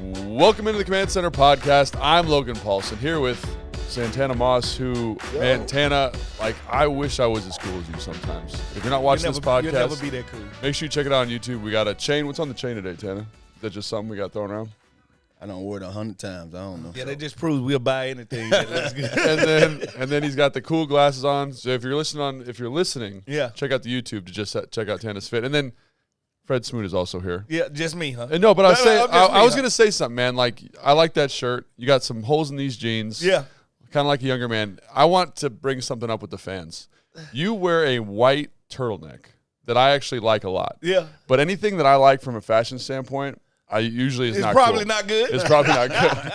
Welcome into the Command Center podcast. I'm Logan Paulson here with Santana Moss, who, man, Tana, like, I wish I was as cool as you sometimes. If you're not watching this podcast, you'll never be that cool. Make sure you check it out on YouTube. We got a chain. What's on the chain today, Tana? Is that just something we got thrown around? I don't wear it 100 times. I don't know. Yeah, that just proves we'll buy anything that looks good. and then he's got the cool glasses on. So if you're listening, Yeah. check out the YouTube to just check out Tana's fit. And then Fred Smoot is also here. Yeah, just me, huh? And no, but I was going gonna say something, man. Like, I like that shirt. You got some holes in these jeans. Yeah. Kind of like a younger man. I want to bring something up with the fans. You wear a white turtleneck that I actually like a lot. Yeah. But anything that I like from a fashion standpoint, I usually is It's not probably cool. not good. It's probably not good.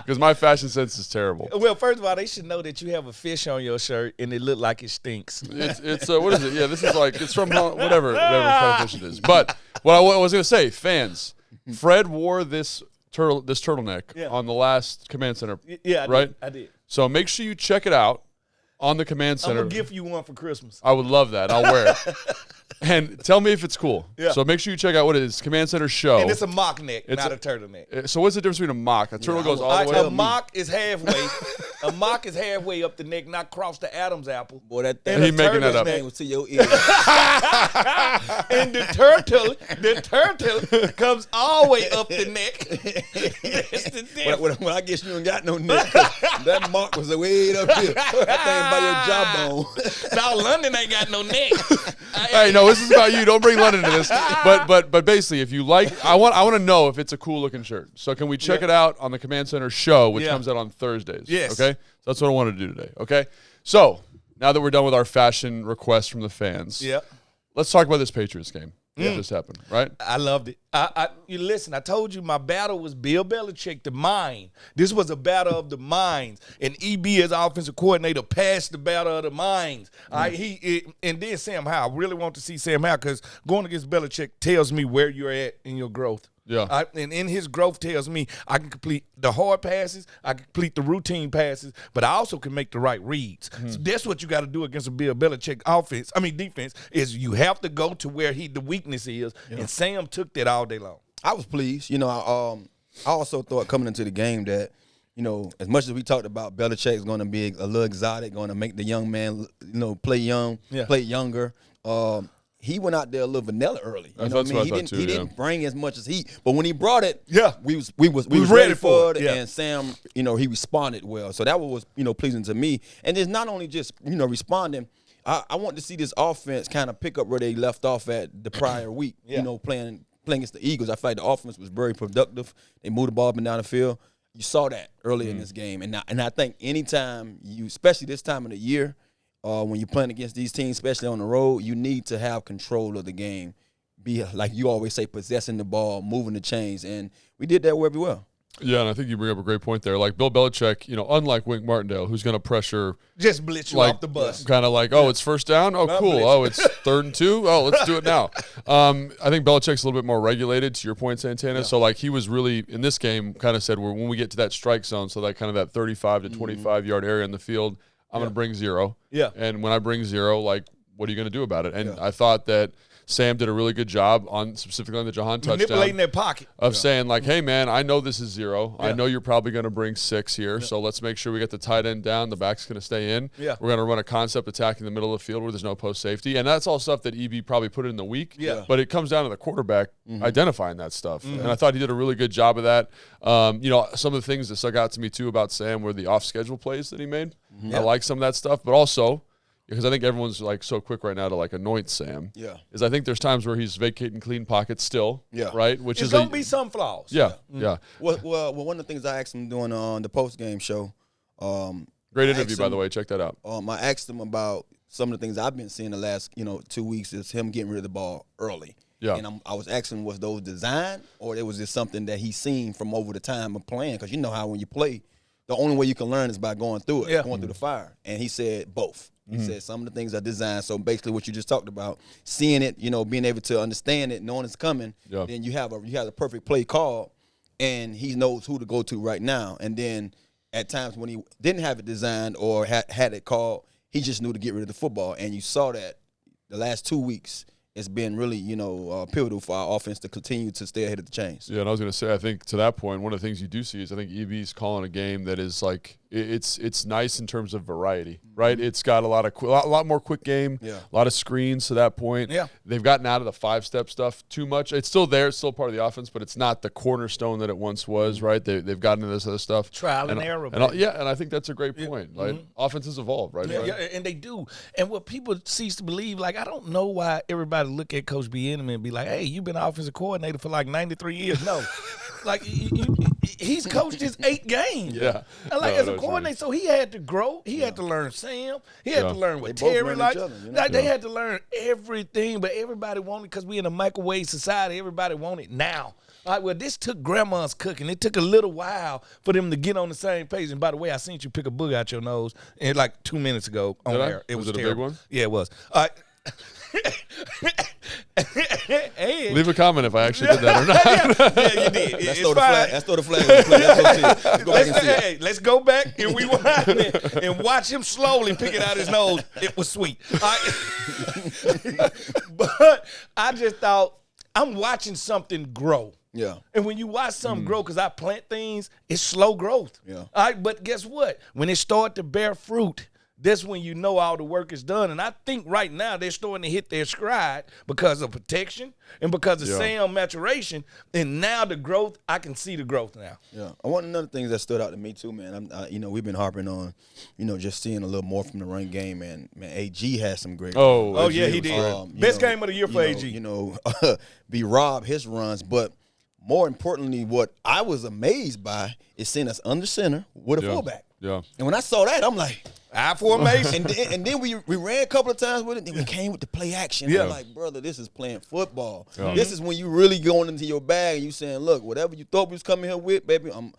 Because my fashion sense is terrible. Well, first of all, they should know that you have a fish on your shirt and it look like it stinks. It's what is it? Yeah, this is like, it's from whatever kind of fish it is. But what I was going to say, fans, Fred wore this turtleneck on the last Command Center. Yeah, I did. So make sure you check it out on the Command Center. I'm going to gift you one for Christmas. I would love that. I'll wear it. And tell me if it's cool. Yeah. So make sure you check out what it is. Command Center show. And it's a mock neck, not a turtleneck. So what's the difference between a mock? A turtle goes all the way A up. mock is halfway. A mock is halfway up the neck, not across the Adam's apple. Boy, that And thing He making that up. was to your ear. And the turtle comes all the way up the neck. That's the difference. Well, I guess you ain't got no neck. That mark was way up here. That thing by your jawbone. Now London ain't got no neck. Hey, no, this is about you. Don't bring London into this. But basically, if you like, I want to know if it's a cool looking shirt. So can we check it out on the Command Center show, which comes out on Thursdays? Yes. Okay. So that's what I want to do today. Okay. So now that we're done with our fashion requests from the fans, let's talk about this Patriots game that just happened. Right. I loved it. You listen, I told you my battle was Bill Belichick, the mind. This was a battle of the minds. And EB as offensive coordinator passed the battle of the minds. And then Sam Howell. I really want to see Sam Howell because going against Belichick tells me where you're at in your growth. Yeah. And in his growth tells me I can complete the hard passes, I can complete the routine passes, but I also can make the right reads. So that's what you got to do against a Bill Belichick defense, is you have to go to where the weakness is, and Sam took that all day long. I was pleased. You know, I also thought coming into the game that, you know, as much as we talked about Belichick's going to be a little exotic, going to make the young man, you know, play young, play younger. He went out there a little vanilla early. You know what I mean? He didn't bring as much as but when he brought it, we was ready for it. And Sam, you know, he responded well. So that was, you know, pleasing to me. And it's not only just, you know, responding. I want to see this offense kind of pick up where they left off at the prior week. You know, playing against the Eagles. I feel like the offense was very productive. They moved the ball up and down the field. You saw that early in this game. And I think anytime especially this time of the year, when you're playing against these teams, especially on the road, you need to have control of the game. Be, like you always say, possessing the ball, moving the chains. And we did that very well. Yeah, and I think you bring up a great point there. Like Bill Belichick, you know, unlike Wink Martindale, who's going to pressure. Just blitz you off the bus. Kind of like, it's first down? Oh, cool. Blitz. Oh, it's 3rd and 2? Oh, let's do it now. I think Belichick's a little bit more regulated, to your point, Santana. Yeah. So, like, he was really, in this game, kind of said, when we get to that strike zone, so that kind of that 35 to 25-yard area in the field, I'm going to bring 0. Yeah. And when I bring 0, like, what are you going to do about it? And I thought that Sam did a really good job specifically on the Jahan touchdown. Manipulating their pocket. Of saying, like, hey, man, I know this is 0. I know you're probably going to bring 6 here, so let's make sure we get the tight end down. The back's going to stay in. Yeah. We're going to run a concept attack in the middle of the field where there's no post safety. And that's all stuff that EB probably put in the week. Yeah. But it comes down to the quarterback identifying that stuff. And I thought he did a really good job of that. You know, some of the things that stuck out to me, too, about Sam were the off-schedule plays that he made. I like some of that stuff. But also, because I think everyone's like so quick right now to like anoint Sam. Yeah. Is I think there's times where he's vacating clean pockets still. Yeah. Right? Which it's going to be some flaws. Yeah. Yeah. Well, one of the things I asked him doing on the post-game show. Great interview, by the way. Check that out. I asked him about some of the things I've been seeing the last, 2 weeks is him getting rid of the ball early. Yeah. And I was asking, was those designed or was just something that he's seen from over the time of playing? Because you know how when you play, the only way you can learn is by going through it, going through the fire. And he said both. He said some of the things are designed. So basically what you just talked about, seeing it, being able to understand it, knowing it's coming, then you have the perfect play called, and he knows who to go to right now. And then at times when he didn't have it designed or had it called, he just knew to get rid of the football. And you saw that the last 2 weeks it's been really, pivotal for our offense to continue to stay ahead of the chains. Yeah, and I was going to say, I think to that point, one of the things you do see is I think EB's calling a game that is like it's nice in terms of variety, right? It's got a lot more quick game, a lot of screens to that point. Yeah. They've gotten out of the 5-step stuff too much. It's still there, it's still part of the offense, but it's not the cornerstone that it once was, right? They've gotten into this other stuff. Trial and error. And I think that's a great point. Like offenses evolve, right? Yeah, and they do. And what people cease to believe, like I don't know why everybody look at Coach Bieniemy and be like, "Hey, you've been offensive coordinator for like 93 years." No, like he's coached his 8 games. Yeah, and like as a coordinator, so he had to grow. He had to learn Sam. He had to learn what Terry likes. Like they had to learn everything, but everybody wanted, because we in a microwave society. Everybody wanted now. All right, well, this took grandma's cooking. It took a little while for them to get on the same page. And by the way, I seen you pick a booger out your nose like 2 minutes ago on air. It was it terrible. a big one? Yeah, it was. All right. Leave a comment if I actually did that or not. Yeah, you did. Let's throw the flag. Let's go back and see it. Hey, let's go back and rewind and watch him slowly pick it out his nose. It was sweet. But I just thought, I'm watching something grow. Yeah. And when you watch something grow, because I plant things, it's slow growth. Yeah. All right, but guess what? When it start to bear fruit, that's when you know all the work is done. And I think right now they're starting to hit their stride because of protection and because of sound maturation. And now the growth, I can see the growth now. Yeah. One of the things that stood out to me too, man, we've been harping on, just seeing a little more from the run game, man. Man, AG had some great runs. Oh, yeah, he did. Best game of the year for AG. B. Rob, his runs. But more importantly, what I was amazed by is seeing us under center with a fullback. Yeah. And when I saw that, I'm like, I formation. and then we ran a couple of times with it, then we came with the play action. Yeah. I'm like, brother, this is playing football. Yeah. This is when you really going into your bag and you saying, look, whatever you thought we was coming here with, baby, and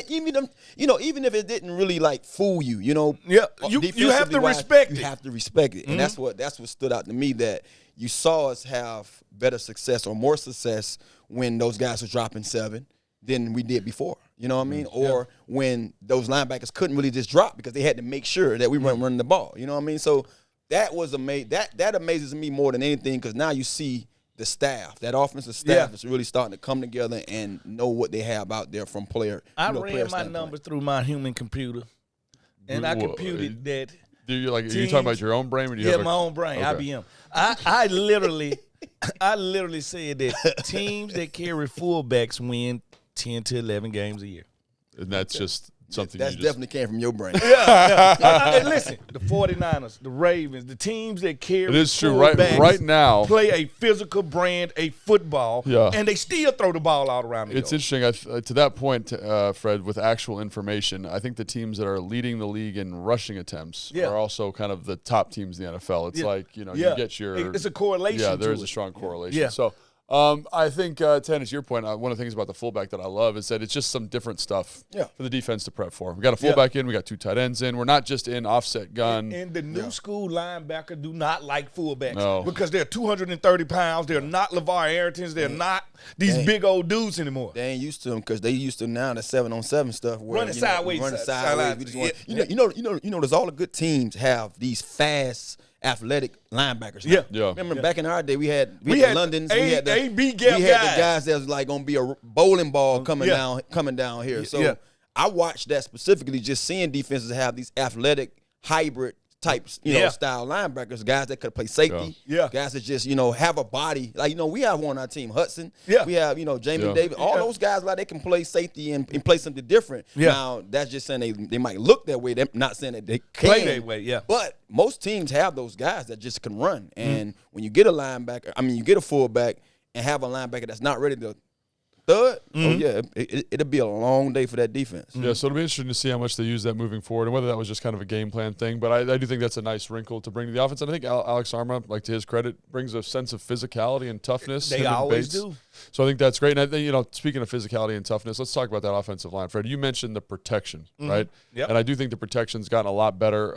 even if it didn't really like fool you, you have to respect it. You have to respect it. And that's what stood out to me, that you saw us have better success or more success when those guys were dropping 7 than we did before. You know what I mean? Or when those linebackers couldn't really just drop because they had to make sure that we weren't running the ball. You know what I mean? So that was that amazes me more than anything, because now you see the staff, that offensive staff is really starting to come together and know what they have out there from player. I ran my numbers through my human computer, and I computed that. Are you talking about your own brain? Or you have my own brain, okay. IBM. I literally said that teams that carry fullbacks win 10 to 11 games a year. And that's just something that definitely came from your brain. And listen, the 49ers, the Ravens, the teams that carry it is true. Right now play a physical brand, a football, and they still throw the ball out around the It's interesting. To that point, Fred, with actual information, I think the teams that are leading the league in rushing attempts are also kind of the top teams in the NFL. It's like, you get your – it's a correlation. Yeah, there is a strong correlation. Yeah. So – I think, Tannis, your point, one of the things about the fullback that I love is that it's just some different stuff for the defense to prep for. We got a fullback in, we got 2 tight ends in. We're not just in offset gun. And the new school linebacker do not like fullbacks because they're 230 pounds. They're not LeVar Arringtons. They're not these big old dudes anymore. They ain't used to them because they used to now the 7-on-7 stuff. Where, running sideways. We just want, there's all the good teams have these fast athletic linebackers. Remember back in our day, we had the Londons, we had the AB gap guys that was like gonna be a bowling ball coming down here. So I watched that specifically, just seeing defenses have these athletic hybrid types, style linebackers, guys that could play safety, guys that just, have a body. Like, we have one on our team, Hudson. We have, Jamie Davis. All those guys, like, they can play safety and play something different. Now, that's just saying they might look that way. They're not saying that they can. Play that way, But most teams have those guys that just can run. And when you get a linebacker, you get a fullback and have a linebacker that's not ready to third, it'll be a long day for that defense. Yeah, so it'll be interesting to see how much they use that moving forward and whether that was just kind of a game plan thing. But I do think that's a nice wrinkle to bring to the offense. And I think Alex Arma, like to his credit, brings a sense of physicality and toughness. They always do. So I think that's great. And I think, speaking of physicality and toughness, let's talk about that offensive line. Fred, you mentioned the protection, right? Yep. And I do think the protection's gotten a lot better.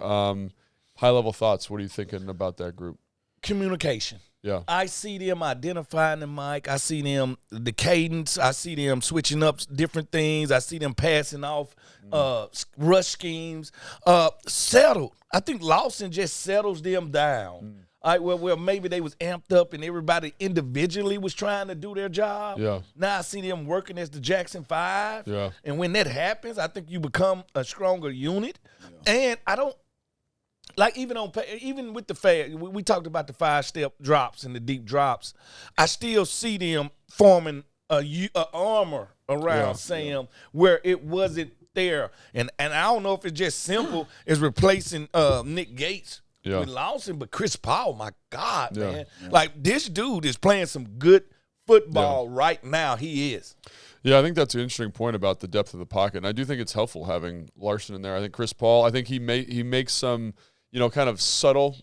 High-level thoughts, what are you thinking about that group? Communication. Yeah, I see them identifying the mic. I see them, the cadence. I see them switching up different things. I see them passing off rush schemes. Settled. I think Lawson just settles them down. All right, well, maybe they was amped up and everybody individually was trying to do their job. Yeah. Now I see them working as the Jackson 5. Yeah. And when that happens, I think you become a stronger unit. Yeah. And I don't like even with the we talked about the 5-step drops and the deep drops. I still see them forming a armor around Sam where it wasn't there. And I don't know if it's just simple as replacing Nick Gates. With Lawson, but Chris Paul, my God, man. Yeah. Like, this dude is playing some good football right now. He is. Yeah, I think that's an interesting point about the depth of the pocket. And I do think it's helpful having Larson in there. I think Chris Paul, I think he makes some, kind of subtle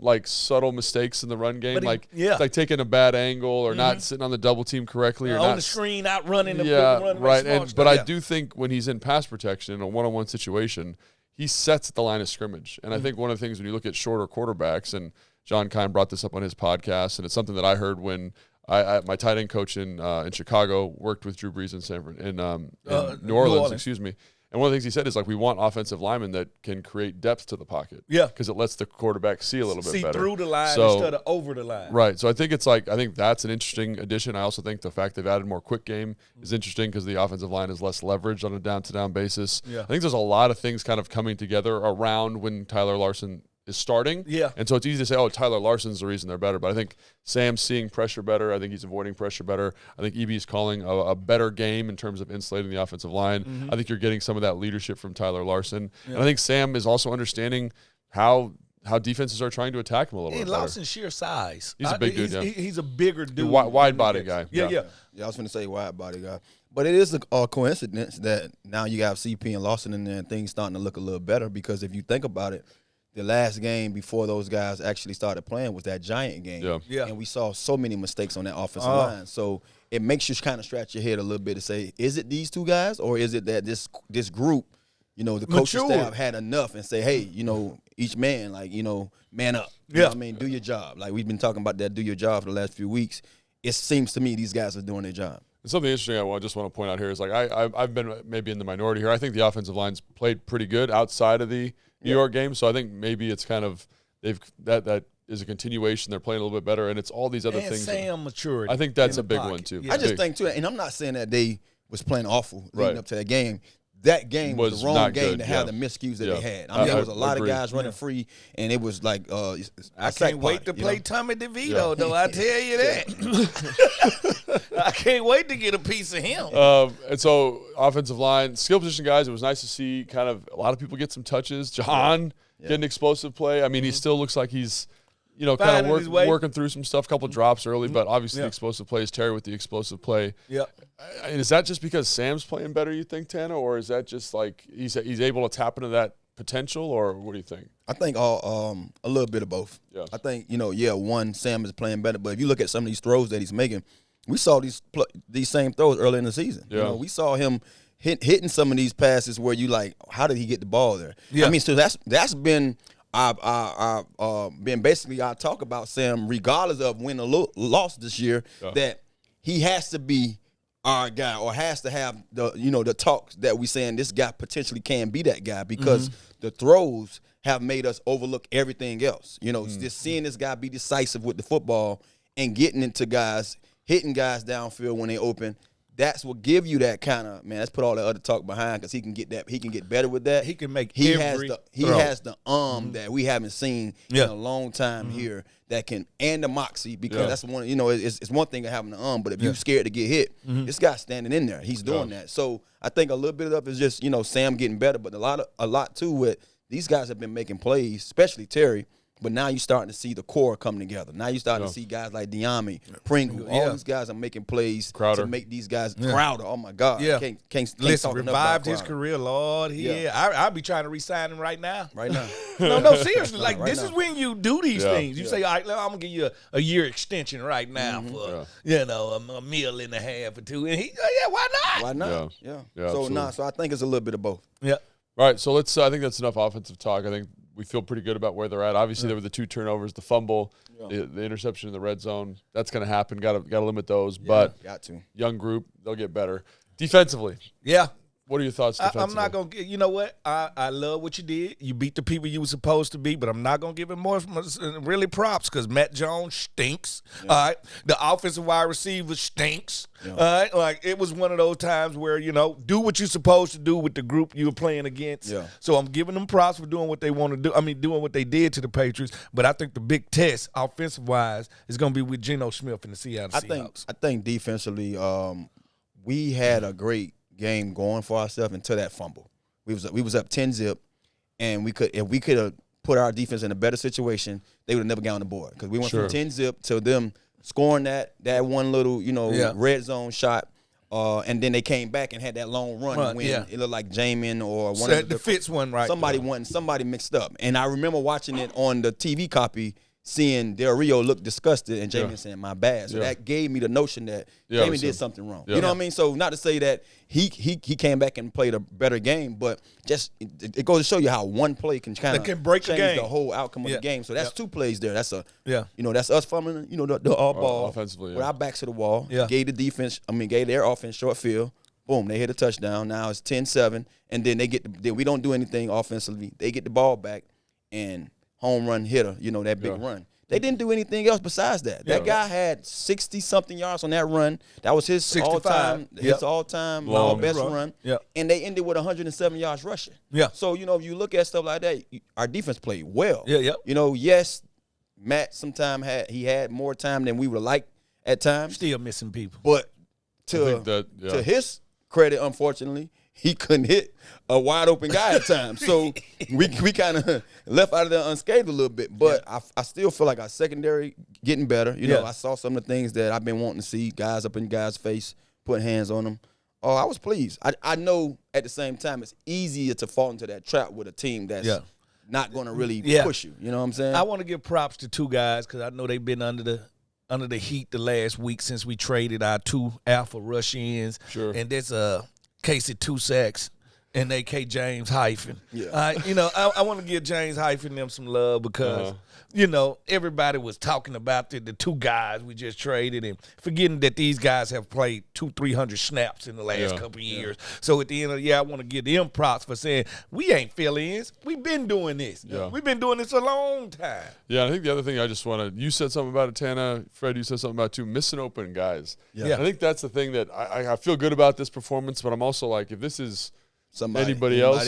mistakes in the run game. Like taking a bad angle or not sitting on the double team correctly. Or on not the screen, out running the run. Right. But I do think when he's in pass protection in a one-on-one situation, he sets at the line of scrimmage. And I think one of the things when you look at shorter quarterbacks, and John Kine brought this up on his podcast, and it's something that I heard when my tight end coach in Chicago worked with Drew Brees in New Orleans, excuse me. And one of the things he said is, like, we want offensive linemen that can create depth to the pocket. Yeah. Because it lets the quarterback see a little bit better. See through the line instead of over the line. Right. So I think that's an interesting addition. I also think the fact they've added more quick game is interesting because the offensive line is less leveraged on a down-to-down basis. Yeah. I think there's a lot of things kind of coming together around when Tyler Larson is starting. Yeah. And so it's easy to say, oh, Tyler Larson's the reason they're better. But I think Sam's seeing pressure better. I think he's avoiding pressure better. I think EB is calling a better game in terms of insulating the offensive line. Mm-hmm. I think you're getting some of that leadership from Tyler Larson. Yeah. And I think Sam is also understanding how defenses are trying to attack him a little bit better. Larson's sheer size. He's a big dude, He's a bigger dude. Wide body guy. Yeah, I was going to say wide body guy. But it is a coincidence that now you got CP and Lawson in there and things starting to look a little better because if you think about it, the last game before those guys actually started playing was that Giant game. Yeah. And we saw so many mistakes on that offensive line. So it makes you kind of scratch your head a little bit to say, is it these two guys or is it that this group, the coaching staff had enough and say, hey, each man, man up. You know what I mean? Do your job. Like we've been talking about that, do your job for the last few weeks. It seems to me these guys are doing their job. And something interesting I just want to point out here is I've been maybe in the minority here. I think the offensive line's played pretty good outside of the New York game, so I think maybe it's kind of that is a continuation. They're playing a little bit better, and it's all these other things. Sam maturity. I think that's a big one too. Yeah. I just think too, and I'm not saying that they was playing awful leading up to that game. That game was the wrong game to have the miscues that they had. I mean, there was a lot of guys running free, and it was like I can't wait to play Tommy DeVito, though. I tell you that. I can't wait to get a piece of him. And so, offensive line, skill position guys, it was nice to see kind of a lot of people get some touches. Jahan getting explosive play. I mean, he still looks like he's kind of working through some stuff, a couple drops early, but obviously the explosive plays, Terry with the explosive play. Yeah. And is that just because Sam's playing better, you think, Tanner, or is that just like he's able to tap into that potential, or what do you think? I think a little bit of both. Yeah. I think, one, Sam is playing better, but if you look at some of these throws that he's making, we saw these same throws early in the season. Yeah. We saw him hitting some of these passes where you like, how did he get the ball there? Yeah. I mean, so that's been been basically our talk about Sam, regardless of win or loss this year, that he has to be our guy or has to have the talks that we saying this guy potentially can be that guy because the throws have made us overlook everything else. Just seeing this guy be decisive with the football and getting into guys, hitting guys downfield when they open. That's what give you that kind of, man, let's put all the other talk behind because he can get that. He can get better with that. He can make he has the that we haven't seen in a long time here that can, and the moxie because that's one, it's one thing to having the but if you're scared to get hit, this guy's standing in there. He's doing that. So I think a little bit of it is just, Sam getting better, but a lot too with these guys have been making plays, especially Terry. But now you're starting to see the core come together. Now you're starting to see guys like Diami, Pringle. All these guys are making plays to make these guys Crowder. Oh, my God. Yeah. Can't listen, revived his career, Lord. I'll be trying to re-sign him right now. Right now. No, seriously. Like, this is when you do these things. You say, all right, I'm going to give you a year extension right now for, $1.5 million or $2 million. And why not? Why not? Yeah. So I think it's a little bit of both. Yeah. All right, so I think that's enough offensive talk. I think we feel pretty good about where they're at. Obviously, there were the 2 turnovers, the fumble, the interception in the red zone. That's going to happen. Got to limit those. But got to. Young group, they'll get better. Defensively. Yeah. What are your thoughts defensively? I'm not going to – you know what? I love what you did. You beat the people you were supposed to beat, but I'm not going to give him more really props because Matt Jones stinks. Yeah. All right. The offensive wide receiver stinks. Yeah. All right. Like, it was one of those times where, do what you're supposed to do with the group you were playing against. Yeah. So I'm giving them props for doing what they want to do. I mean, doing what they did to the Patriots. But I think the big test, offensive-wise, is going to be with Geno Smith and the Seattle Seahawks. I think defensively, we had a great game going for ourselves until that fumble. We was up 10-0, and if we could have put our defense in a better situation, they would have never gotten on the board because we went from 10-0 to them scoring that one little red zone shot, and then they came back and had that long run when it looked like Jamin or one of the Fitz one somebody mixed up, and I remember watching it on the TV copy. Seeing Del Rio look disgusted and Jamin saying, my bad. So that gave me the notion that Jamin did something wrong. You know what I mean? So not to say that he came back and played a better game, but just it goes to show you how one play can kind of break change the whole outcome of the game. So that's 2 plays there. That's that's us fumbling, the all ball offensively, with our backs to the wall. Gave the defense, gave their offense short field. Boom, they hit a touchdown. Now it's 10-7, and then then we don't do anything offensively. They get the ball back and home run hitter, that big run. They didn't do anything else besides that. That guy had 60-something yards on that run. That was his all-time best run. And they ended with 107 yards rushing. So, if you look at stuff like that, our defense played well. Yes, Matt sometimes had more time than we would have liked at times. Still missing people. But to his credit, unfortunately, he couldn't hit a wide open guy at times. So we kind of left out of there unscathed a little bit. But I still feel like our secondary getting better. I saw some of the things that I've been wanting to see, guys up in guys' face, putting hands on them. Oh, I was pleased. I know at the same time it's easier to fall into that trap with a team that's not going to really push you. You know what I'm saying? I want to give props to 2 guys because I know they've been under the heat the last week since we traded our 2 alpha rush ins. Sure. And there's Casey 2 sacks and A.K. James Hyphen. I want to give James Hyphen them some love because, everybody was talking about the 2 guys we just traded and forgetting that these guys have played 200-300 snaps in the last couple of years. So at the end of the year, I want to give them props for saying we ain't fill-ins. We've been doing this. We've been doing this a long time. Yeah, I think the other thing I just want to – you said something about it, Tana. Fred, you said something about too, missing open guys. I think that's the thing that I feel good about this performance, but I'm also like, if this is – anybody else,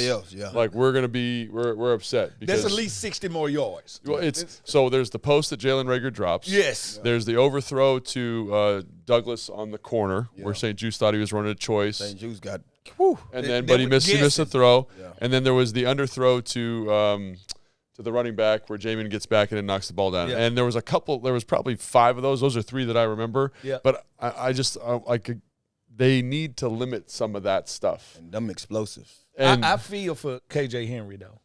like we're upset because there's at least 60 more yards. Well, so there's the post that Jalen Reagor drops. Yes. There's the overthrow to Douglas on the corner where St. Juice thought he was running a choice. St. Juice got, but he missed a throw, and then there was the underthrow to the running back where Jamin gets back and then knocks the ball down. And there was probably 5 of those. Those are 3 that I remember. But I just like. They need to limit some of that stuff. And them explosives. And I feel for KJ Henry, though.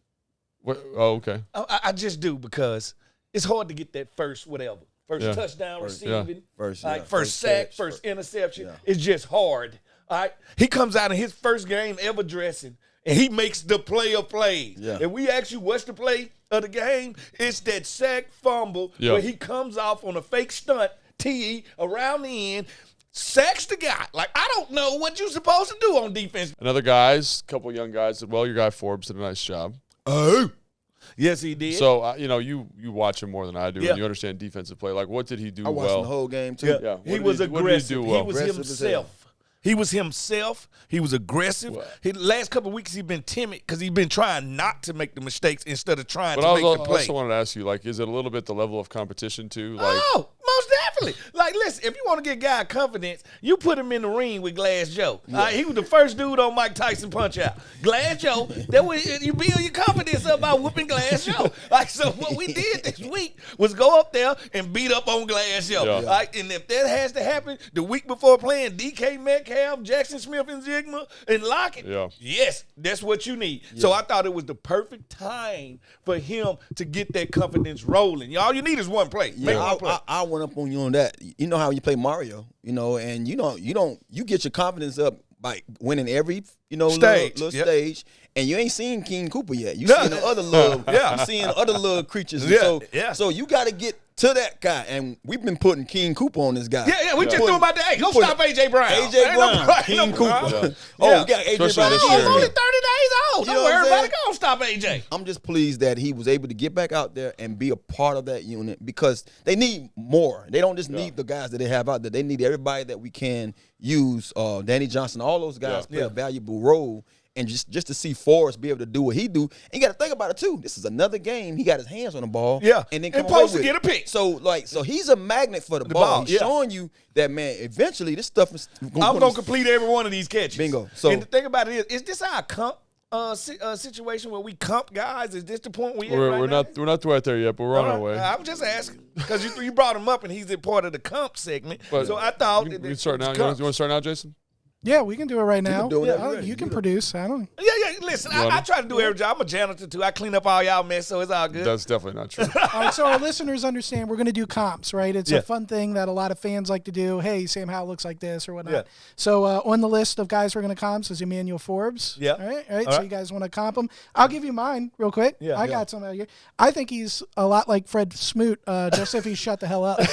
Okay. I just do because it's hard to get that first touchdown receiving, first sack, first interception. It's just hard. All right? He comes out in his first game ever dressing, and he makes the play of plays. And we ask you what's the play of the game, it's that sack fumble where he comes off on a fake stunt, TE, around the end, sacks the guy. Like, I don't know what you're supposed to do on defense. Another couple young guys, your guy Forbes did a nice job. Oh. Yes, he did. So, you watch him more than I do, and you understand defensive play. Like, what did he do well? I watched the whole game, too. Yeah. He was aggressive. He was himself. He was himself. He was aggressive. The last couple of weeks he's been timid because he's been trying not to make the mistakes instead of trying to make the play. I also wanted to ask you, like, is it a little bit the level of competition, too? Like, most definitely. Like, listen, if you want to get guy confidence, you put him in the ring with Glass Joe. He was the first dude on Mike Tyson Punch-Out. Glass Joe, you build your confidence up by whooping Glass Joe. So what we did this week was go up there and beat up on Glass Joe. And if that has to happen the week before playing DK Metcalf, Jackson Smith and Zigma, and Lockett, yes, that's what you need. So I thought it was the perfect time for him to get that confidence rolling. All you need is one play. Make one play. I went up on you on that. You know how you play Mario, and you get your confidence up by winning every Stage. little stage, and you ain't seen King Cooper yet. You seen the other little, you seeing other little creatures. And so you got to get to that guy, and we've been putting King Cooper on this guy. Yeah, we just threw him out there. Hey, go stop AJ Brown. AJ Brown, King Cooper. Oh, we got AJ Brown. this He's year. only 30 days old. You Don't know what worry I'm about saying? it. Go stop AJ. I'm just pleased that he was able to get back out there and be a part of that unit because they need more. They don't just need the guys that they have out there. They need everybody that we can use. Danny Johnson, all those guys play a valuable role. And just to see Forrest be able to do what he do, and you got to think about it too. This is another game. He got his hands on the ball, and then come supposed away to with get a it. pick. So he's a magnet for the ball. He's showing you that, man. Eventually, this stuff is. I'm gonna complete every one of these catches. Bingo. So and the thing about it is this our comp situation where we comp guys? Is this the point we at right We're now? not right there yet, but we're on our way. I was just asking because you brought him up and he's a part of the comp segment. But so I thought you can start now. You want to start now, Jason? Yeah, we can do it right now. can do it whenever you're ready. You can produce. I don't. Yeah. Listen, I try to do every job. I'm a janitor too. I clean up all y'all mess, so it's all good. That's definitely not true. All right, so our listeners understand we're going to do comps, right? It's a fun thing that a lot of fans like to do. Hey, Sam Howell looks like this or whatnot. Yeah. So on the list of guys we're going to comp is Emmanuel Forbes. Yeah. All right. So you guys want to comp him? I'll give you mine real quick. Yeah. I got some out here. I think he's a lot like Fred Smoot, just if he shut the hell up. He's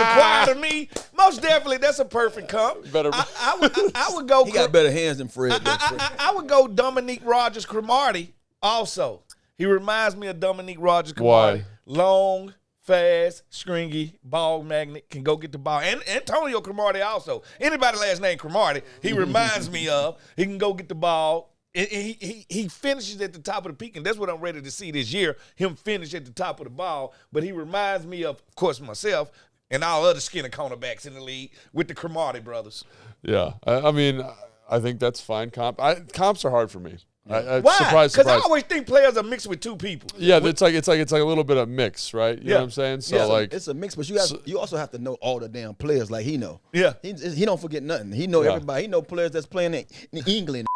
acquired to me. Most definitely, that's a perfect comp. Better. I would go. he got better hands than Fred. I would go Dominique Rogers Cromartie also. He reminds me of Dominique Rogers Cromartie. Why? Long, fast, stringy, ball magnet, can go get the ball. And Antonio Cromartie also. Anybody last name Cromartie, he reminds me of. He can go get the ball. He finishes at the top of the peak, and that's what I'm ready to see this year, him finish at the top of the ball. But he reminds me of course, myself and all other skinny cornerbacks in the league with the Cromartie brothers. Yeah, I mean, I think that's fine. Comps are hard for me. Why? Surprise. Because I always think players are mixed with two people. Yeah, it's like a little bit of mix, right? You know what I'm saying? So it's a mix, but you also have to know all the damn players like he know. Yeah, he don't forget nothing. He know everybody. He know players that's playing in England.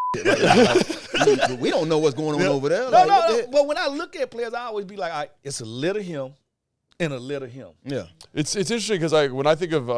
We don't know what's going on over there. No. But when I look at players, I always be like, all right, it's a little him and a little him. Yeah, it's interesting because when I think of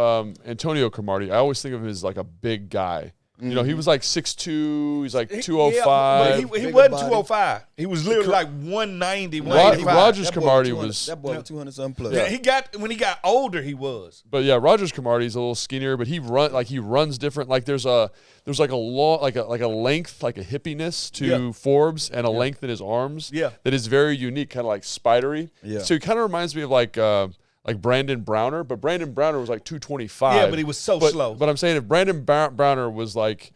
Antonio Cromartie, I always think of him as like a big guy. You know, he was like 6'2", he's like 205. He wasn't 205. He was literally like 190, 185. Rogers Cromartie was... That boy was 200-something plus. Yeah, when he got older, he was. But yeah, Rogers Cromartie's a little skinnier, but he runs different. Like there's like a length, like a hippiness to Forbes and a length in his arms that is very unique, kind of like spidery. Yeah. So he kind of reminds me of like Brandon Browner, but Brandon Browner was like 225. Yeah, but he was slow. But I'm saying if Brandon Browner was like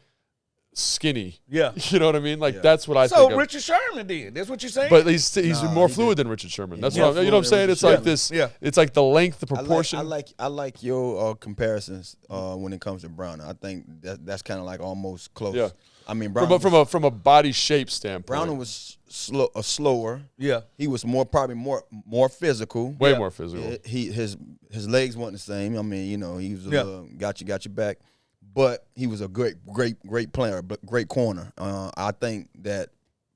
skinny, you know what I mean? Like that's what I think. So Richard Sherman did. That's what you're saying. But he's more fluid than Richard Sherman. That's what you know what I'm saying. It's like this. Yeah. It's like the length, the proportion. I like your comparisons when it comes to Browner. I think that's kind of like almost close. Yeah. I mean, Browner from a body shape standpoint, Browner was slower. Yeah, he was probably more physical. Way more physical. His legs weren't the same. I mean, you know, he was got your back, but he was a great player, but great corner. I think that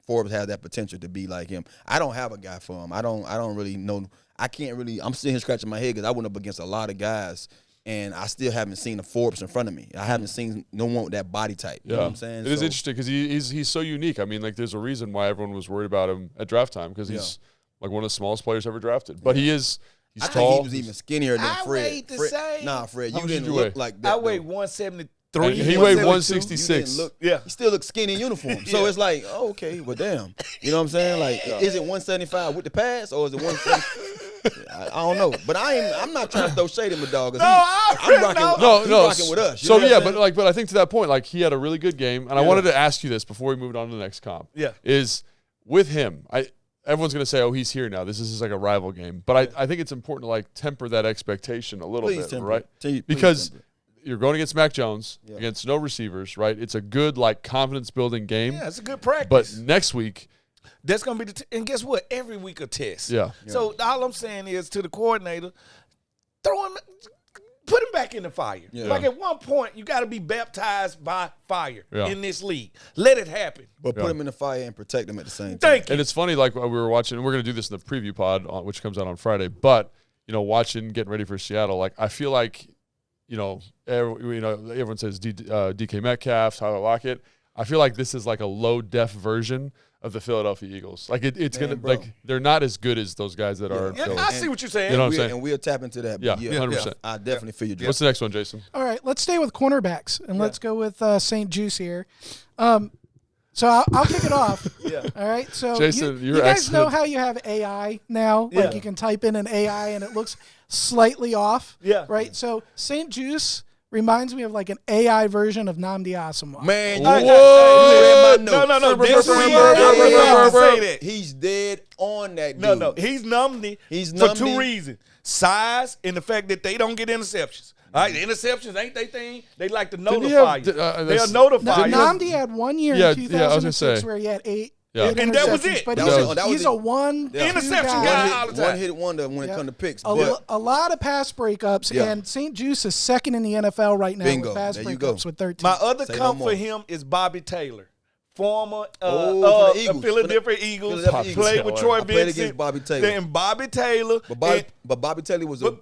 Forbes has that potential to be like him. I don't have a guy for him. I don't really know. I'm sitting here scratching my head because I went up against a lot of guys. And I still haven't seen a Forbes in front of me. I haven't seen no one with that body type. You know what I'm saying? It is interesting because he's so unique. I mean, like there's a reason why everyone was worried about him at draft time because he's like one of the smallest players ever drafted. But he's I tall. think he was even skinnier than Fred. I weighed the same. Nah, Fred, you didn't look like that. I weighed 173. He weighed 166. He still looks skinny in uniform. So it's like, oh, okay, well, damn. You know what I'm saying? Like, is it 175 with the pass or is it 170? I don't know, but I'm not trying to throw shade in my dog. No, I'm rocking with us. So yeah, but I think to that point, like he had a really good game, and I wanted to ask you this before we moved on to the next comp. Yeah, is with him. Everyone's gonna say, oh, he's here now. This is like a rival game, but I think it's important to like temper that expectation a little bit, right? Because you're going against Mac Jones against no receivers, right? It's a good like confidence building game. Yeah, it's a good practice. But next week. That's going to be and guess what? Every week a test. Yeah. So all I'm saying is to the coordinator, put him back in the fire. Yeah. Like at one point, you got to be baptized by fire in this league. Let it happen. But put him in the fire and protect him at the same time. Thank you. And it's funny, like we were watching, and we're going to do this in the preview pod, which comes out on Friday, but, you know, getting ready for Seattle, like I feel like everyone says DK Metcalf, Tyler Lockett. I feel like this is like a low def version of the Philadelphia Eagles. Like it's going to like they're not as good as those guys that are. Yeah, I see what you're saying. You know what I'm saying? And we'll tap into that. Yeah, 100%. I definitely feel you. What's the next one, Jason? All right, let's stay with cornerbacks and let's go with St. Juice here. So I'll kick it off. All right. So Jason, you guys know how you have AI now? Like you can type in an AI and it looks slightly off. Yeah. Right. So St. Juice reminds me of like an AI version of Nnamdi Asomugha. Man, No. Say that. He's dead on that dude. No. He's Nnamdi for two reasons. Size and the fact that they don't get interceptions. All right, the interceptions ain't they thing. They like to notify you. They'll notify you. Nnamdi had 1 year in 2006 where he had eight and that was it. But he's a one interception guy all the time. One hit wonder when it comes to picks. A lot of pass breakups, and St. Juice is second in the NFL right now with pass breakups with 13. My other comp for him is Bobby Taylor. Former Philadelphia Eagles, played with Troy Vincent. Played against Bobby Taylor. Then Bobby Taylor. But Bobby Taylor was a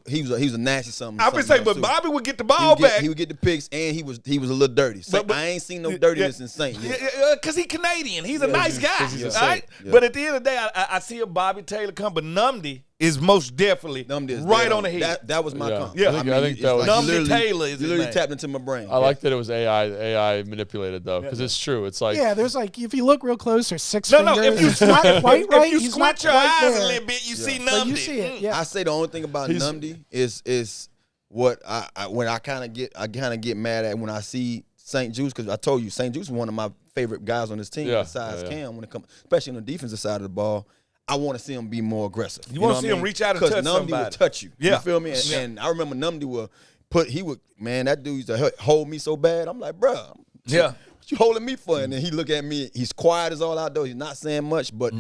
nasty something. I would say, but Bobby would get the ball back. He would get the picks, and he was a little dirty. So I ain't seen no dirtiness in Saint. Because he's Canadian. He's a nice guy. Right? But at the end of the day, I see a Bobby Taylor come, but Nnamdi is most definitely right on the head. That was my comp. Yeah, I think that was Nnamdi Taylor is literally tapped into my brain. I like that it was AI manipulated though, because it's true. It's like there's like if you look real close, there's six fingers. No, if you not quite right, if you squint your eyes a little bit, you see Nnamdi. You see it. Yeah. I say the only thing about Nnamdi is what I kind of get mad at when I see St. Juice, because I told you St. Juice is one of my favorite guys on this team besides Cam when it comes, especially on the defensive side of the ball. I want to see him be more aggressive. You want to see him reach out and touch somebody. Because Nnamdi would touch you. Yeah. You feel me? And I remember Nnamdi that dude used to hold me so bad. I'm like, bro, what you holding me for? And then he look at me, he's quiet as all outdoors. He's not saying much, but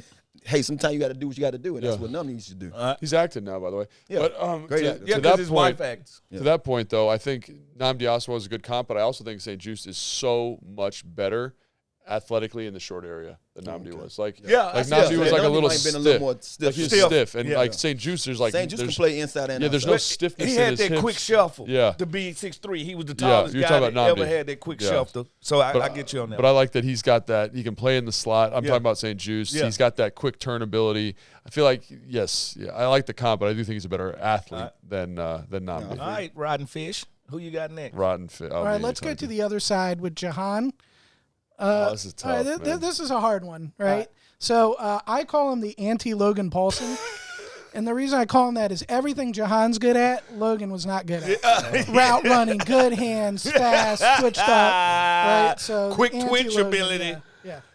hey, sometimes you got to do what you got to do, and that's what Nnamdi used to do. He's acting now, by the way. Yeah, but great actor. To that his point, wife acts. To that point, though, I think Nnamdi Asomugha was a good comp, but I also think St. Juice is so much better athletically in the short area than Nnamdi was. Like Nnamdi was like a little stiff. Been a little more stiff. Like he was stiff, and like St. Juice, there's like St. Juice can play inside and outside. there's no stiffness. He in had his that hips. quick shuffle. Yeah. To be 6'3", he was the tallest you're guy talking that about ever Nnamdi. had that quick shuffle. So I get you on that. But I like that he's got that. He can play in the slot. I'm talking about St. Juice. He's got that quick turn ability. I feel like I like the comp, but I do think he's a better athlete than Nnamdi. All right, Rotten Fish. Who you got next? Rotten Fish. All right, let's go to the other side with Jahan. This is tough. This is a hard one, right? So I call him the anti-Logan Paulson. And the reason I call him that is everything Jahan's good at, Logan was not good at. Route running, good hands, fast, twitched up. Right? So quick twitch ability.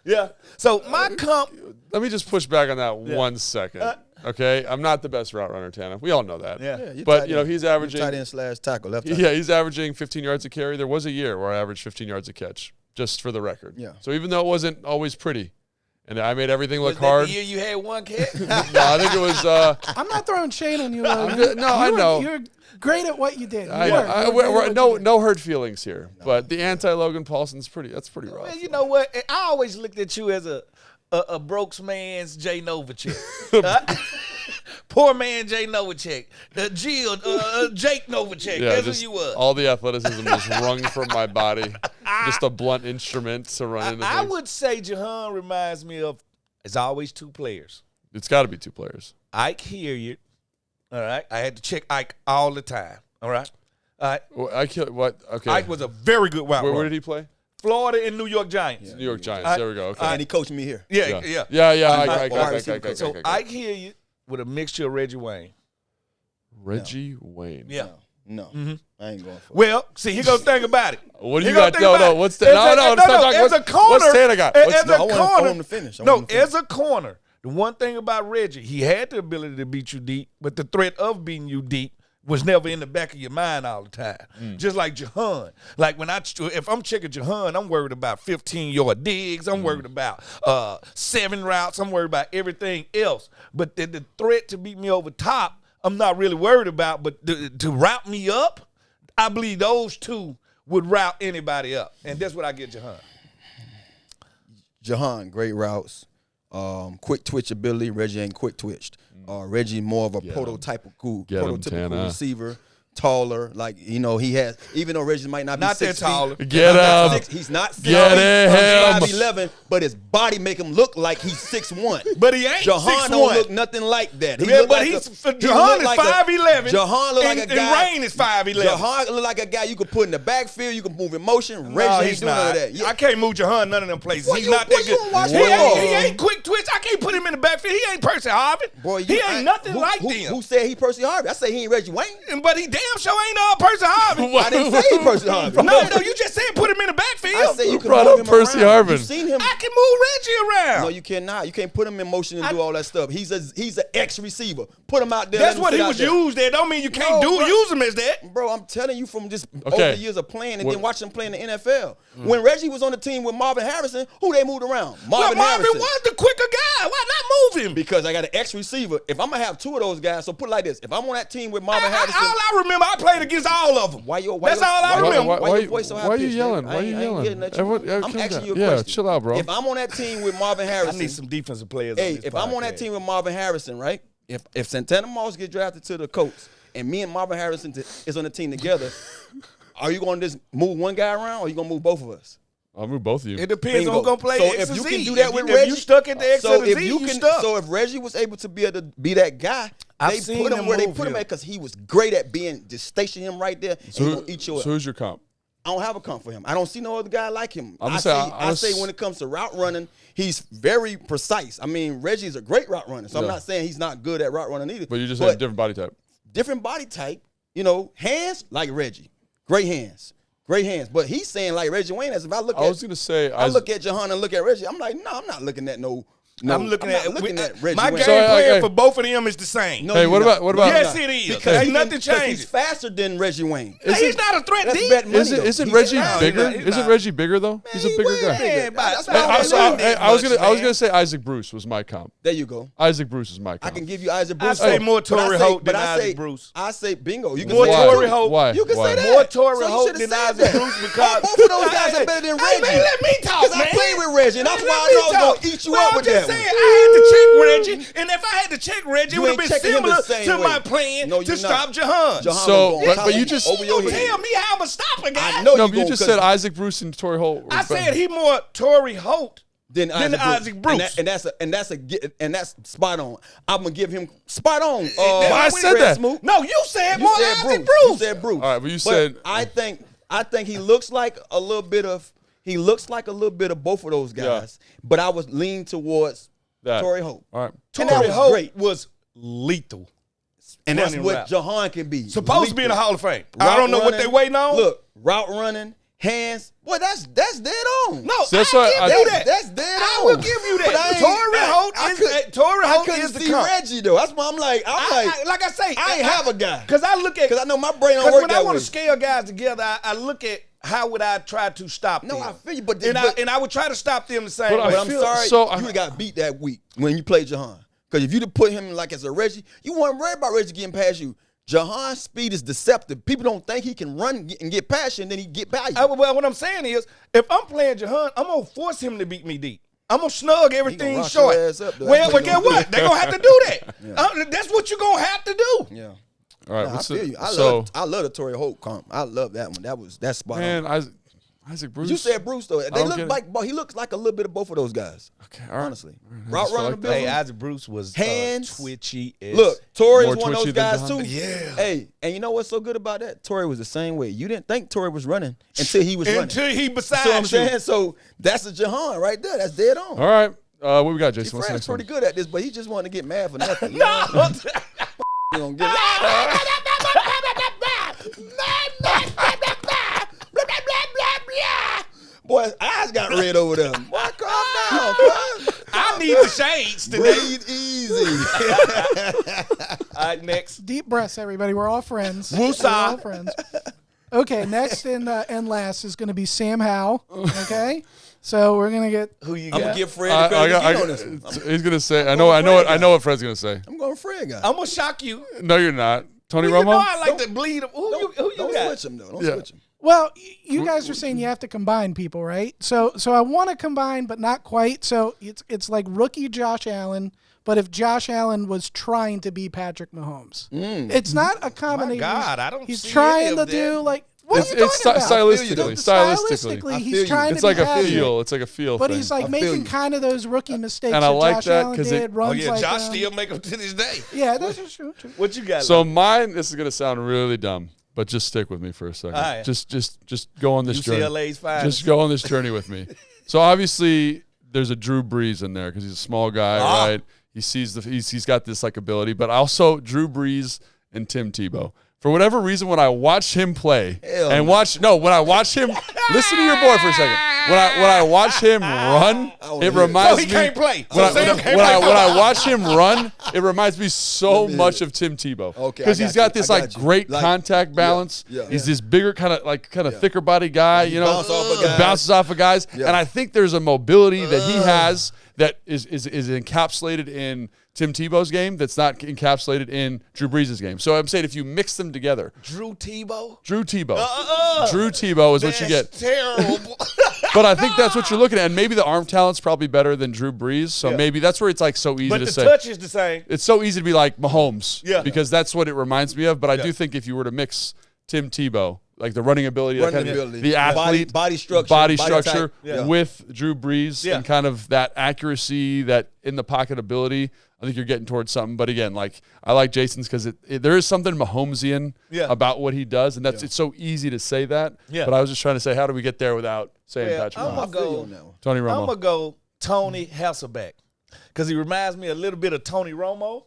Yeah. So my comp. Let me just push back on that 1 second. Okay, I'm not the best route runner, Tana. We all know that. But he's averaging tight end / tackle, left tackle. Yeah, he's averaging 15 yards a carry. There was a year where I averaged 15 yards a catch, just for the record. Yeah. So even though it wasn't always pretty, and I made everything look Was that hard. the year you had one catch? No, I think it was. I'm not throwing shade on you, Logan. I know. You're great at what you did. No hurt feelings here. But the anti-Logan Paulson's that's pretty rough. Man, you know what? I always looked at you as a broke man's Jay Novacek. Poor man Jay Novacek. Jake Novacek. That's who you was. All the athleticism was wrung from my body. Just a blunt instrument to run into things. I would say Jahan reminds me of, it's always two players. It's got to be two players. Ike Hilliard. All right. I had to check Ike all the time. All right. Well, Okay. Ike was a very good wide Where did he play? Florida and New York Giants. New York Giants. There we go. Okay. And he coached me here. Yeah. I got So Ike Hilliard with a mixture of Reggie Wayne. Reggie Wayne. Yeah. No. I ain't going for it. Well, see, here goes the thing about it. What do you got? No. What's that? As a corner. What's Tana got? As a I want him to finish. As a corner, the one thing about Reggie, he had the ability to beat you deep, but the threat of beating you deep was never in the back of your mind all the time. Just like Jahan. Like if I'm checking Jahan, I'm worried about 15-yard digs. I'm worried about 7 routes. I'm worried about everything else. But the threat to beat me over top, I'm not really worried about. But to route me up, I believe those two would route anybody up. And that's what I get Jahan. Jahan, great routes. Quick twitch ability. Reggie ain't quick twitched. Reggie more of a prototypical receiver. taller. Like, he has, even though Reggie might not be Not 6 that taller. feet, Get him. he's not 6 Get feet, him. 5'11", but his body make him look like he's 6'1". But he ain't Jahan 6'1". don't look nothing like that. He Yeah, look but like Jahan is like 5'11". Jahan look like a guy. And Rain is 5'11". Jahan look like a guy you can put in the backfield. You can move in motion. Reggie No, ain't he's doing not. none of that. Yeah. I can't move Jahan none of them places. Boy, He's you- not boy, that you good. don't watch He football. ain't quick twitch. I can't put him in the backfield. He ain't Percy Harvin. Boy, He ain't nothing like them. Who said he Percy Harvey? I say he ain't Reggie Wayne. But he damn sure ain't Percy Harvin. I didn't say he Percy Harvey. No, you just said put him in the backfield. I say you can brought move up him Percy around. Harvin. You've seen him. I can move Reggie around. No, you cannot. You can't put him in motion and do all that stuff. He's an ex receiver. Put him out there. That's let him what sit he out was there. used at. Don't mean you can't No, bro. use him as that. Bro, I'm telling you from just over Okay. the years of playing and What- then watching him play in the NFL. When Reggie was on the team with Marvin Harrison, who they moved around? Well, Marvin Marvin Harrison. was the quicker guy. Why not move him? Because I got an ex receiver. If I'm gonna have two of those guys, so put it like this: if I'm on that team with Marvin All Harrison, I remember, I played against all of them. That's all I remember. Why your voice so high Why are you pitched, yelling? nigga? Why are you I ain't yelling? yelling at you. Everyone- I'm calm asking down. you a Yeah, question. chill out, bro. If I'm on that team with Marvin I Harrison, need some defensive players. hey, on this if I'm on that podcast. team with Marvin Harrison, right? If Santana Moss get drafted to the Colts and me and Marvin Harrison is on the team together, are you gonna just move one guy around, or you gonna move both of us? I'll move both of you. It depends Bingo. on who's gonna play So X if and you Z. can do that If with you- if Reggie, you stuck at the X so and if Z, you you can, stuck. so if Reggie was able to be able to be that guy, I've they seen put him them where they move put him him. at because he was great at being just station him right there and he gonna eat you up. So who's your comp? I don't have a comp for him. I don't see no other guy like him. I'm I gonna say say- when it comes to route running, he's very precise. I mean, Reggie's a great route runner, so I'm Yeah. not saying he's not good at route running either. But you just had a different body type. different body type, hands like Reggie. Great hands. Great hands. But he's saying like Reggie Wayne, as if I look I was gonna say I look at Jahan and look at Reggie. I'm like, no, I'm not looking at no. I'm looking at Reggie my Wayne. game So, plan hey. for both of them is the same. No, Hey, you're what not. about- No, you're Yes, not. it is. Because Ain't he nothing because changed. he's faster than Reggie Wayne. He's not a threat. That's D. bad money, though. Isn't He's Reggie fast. bigger? He's Isn't not. Reggie bigger though? He's a bigger way guy. bigger. That's Hey, why I- I so- love hey, that I was much, gonna man. say Isaac Bruce was my comp. There you go. Isaac Bruce is my I comp. can give you Isaac Bruce. say more But I Torrey say- Holt but than I Isaac say- Bruce. I say bingo. You can More say Why? that Torrey too. Holt. Why? You can Why? say that. More Torrey So you Holt should've than said Isaac that. Bruce because both of those guys are better than Hey, Reggie. man, let me talk, Because man. I played with Reggie, and that's Let why I me know I was talk. gonna eat you Well, up with I'm that just saying, one. I had to check Reggie, and if I had to check Reggie, it You would ain't have been checking him the similar same to way. my plan No, to you're stop not. Jahan. Jahan So, gonna but top you you just- over your You head. tell me how I'm going to stop a guy. I know No, you but you gonna, just 'cause said Isaac Bruce and Torrey Holt. I said he more Torrey Holt than Isaac Bruce. and that's spot on. I'm gonna give him spot on. I said Fred that. Smoot. No, you said You more said Isaac Bruce. Bruce. You said Bruce. All right, but you said- I think he looks like a little bit of both of those guys. But I was leaning towards That. Torrey Holt. All right. And that Torrey was Holt great. was lethal. And that's running what route. Jahan can be. Supposed to be in the Lethal. Hall of Fame. I Route don't know what running. they waiting on. Look, route running, hands. Boy, that's dead on. No, So that's I why give I- you that. That's dead I on. will give you that. But I ain't- Torrey Holt I is couldn't- Torrey I Holt couldn't is the see comp. Reggie though. That's why I'm like, Like I say, I ain't have a guy. Because I look at, because I know my brain don't because work when I that want way. to scale guys together, I look at how would I try to stop No, them. I feel you, but I would try to stop them the same But way. But I'm feel- sorry, so you I- would've got beat that week when you played Jahan. Because if you'd have put him like as a Reggie, you weren't worried about Reggie getting past you. Jahan's speed is deceptive. People don't think he can run and get past you, and then he get by you. Well, what I'm saying is, if I'm playing Jahan, I'm gonna force him to beat me deep. I'm gonna snug everything rock short. your ass up, though. Well, That's what he guess gonna what? do. They're gonna have to do that. That's what you're gonna have to do. Yeah. All right. Nah, I what's feel the- you. so, I love the Torrey Holt comp. I love that one. That's spot on. man, Isaac Bruce. You said Bruce though. They don't look get it. like, but he looks like a little bit of both of those guys. Okay, all right. Honestly, I route just running like that. ability. Hey, Isaac Bruce was Hands. twitchy. Look, Torrey More is one of twitchy those than guys Jahan. too. Yeah. Hey, and you know what's so good about that? Torrey was the same way. You didn't think Torrey was running until he was running. until he beside So I'm you. saying, so that's a Jahan right there. That's dead on. All right. What we got, Jason? What's the Fred's next one? pretty good at this, but he just wanted to get mad for nothing. You No. know? You gonna get it. Boy, his eyes got red over there. Boy, calm down, cuz. I need the shades today. Breathe easy. All right, next. Deep breaths, everybody. We're all friends. Woosah. We're all friends. Okay, next and last is going to be Sam Howell. Okay, so we're going to get. Who you I'm got? gonna give Fred the credit again on this one. He's gonna say. I know what Fred's gonna say. I'm going Fred, guy. I'm gonna shock you. No, you're not. Tony Well, you know Romo. I like to bleed. Who you Don't got? switch him though. Don't Yeah. switch him. Well, you guys are saying you have to combine people, right? So I want to combine, but not quite. So it's like rookie Josh Allen, but if Josh Allen was trying to be Patrick Mahomes, it's not a combination. My God, I don't. He's see trying any to of that. do like. What are you It's talking about? stylistically. He's trying It's to like be a Patrick, feel. It's like a feel but thing. he's like making kind of those rookie mistakes And I that like Josh that Allen 'cause did. it- Oh Runs yeah, like Josh still make them to this day. Yeah, that's true. What you got? So mine, this is gonna sound really dumb, but just stick with me for a second. All right. Just go on this journey. UCLA's finest. Just go on this journey with me. So obviously there's a Drew Brees in there because he's a small guy, right? He sees he's got this like ability, but also Drew Brees and Tim Tebow. For whatever reason, when I watch him play when I watch him, listen to your boy for a second. When I watch him run, it reminds me. he can't play. When I watch him run, it reminds me so much of Tim Tebow. Okay, because he's got this like great Like, contact balance. yeah. He's this bigger kind of thicker body guy. You know, bounce off of guys. bounces off of guys. Yeah. And I think there's a mobility that he has that is encapsulated in Tim Tebow's game that's not encapsulated in Drew Brees' game. So I'm saying if you mix them together, Drew Tebow. Drew Tebow is what you get. Terrible. But I think that's what you're looking at. And maybe the arm talent's probably better than Drew Brees. So maybe that's where it's like so easy but to the say. touch is the same. It's so easy to be like Mahomes. Yeah. Because that's what it reminds me of. But I do think if you were to mix Tim Tebow, like the running ability, the athlete, body structure, body type. structure with Drew Brees and kind of that accuracy, that in the pocket ability, I think you're getting towards something. But again, like I like Jason's because there is something Mahomesian about what he does, and it's so easy to say that. Yeah. But I was just trying to say, how do we get there without saying Patrick Mahomes? Tony Romo. I'm gonna go Tony Hasselbeck because he reminds me a little bit of Tony Romo.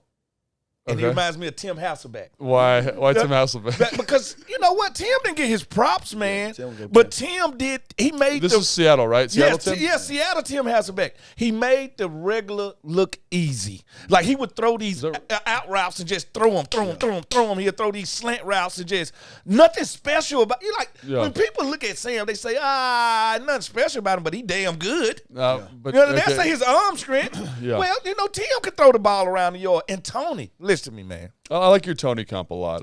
And he reminds me of Tim Hasselbeck. Why Tim Hasselbeck? Because you know what? Tim didn't get his props, man. But Tim did. He made this is Seattle, right? Seattle Tim? Yes, Seattle Tim Hasselbeck. He made the regular look easy. Like he would throw these out routes and just throw them. He'd throw these slant routes and just nothing special about. You like when people look at Sam, they say, nothing special about him, but he damn good. But they say his arm strength. Well, Tim can throw the ball around the yard, and Tony. Listen to me, man. I like your Tony comp a lot.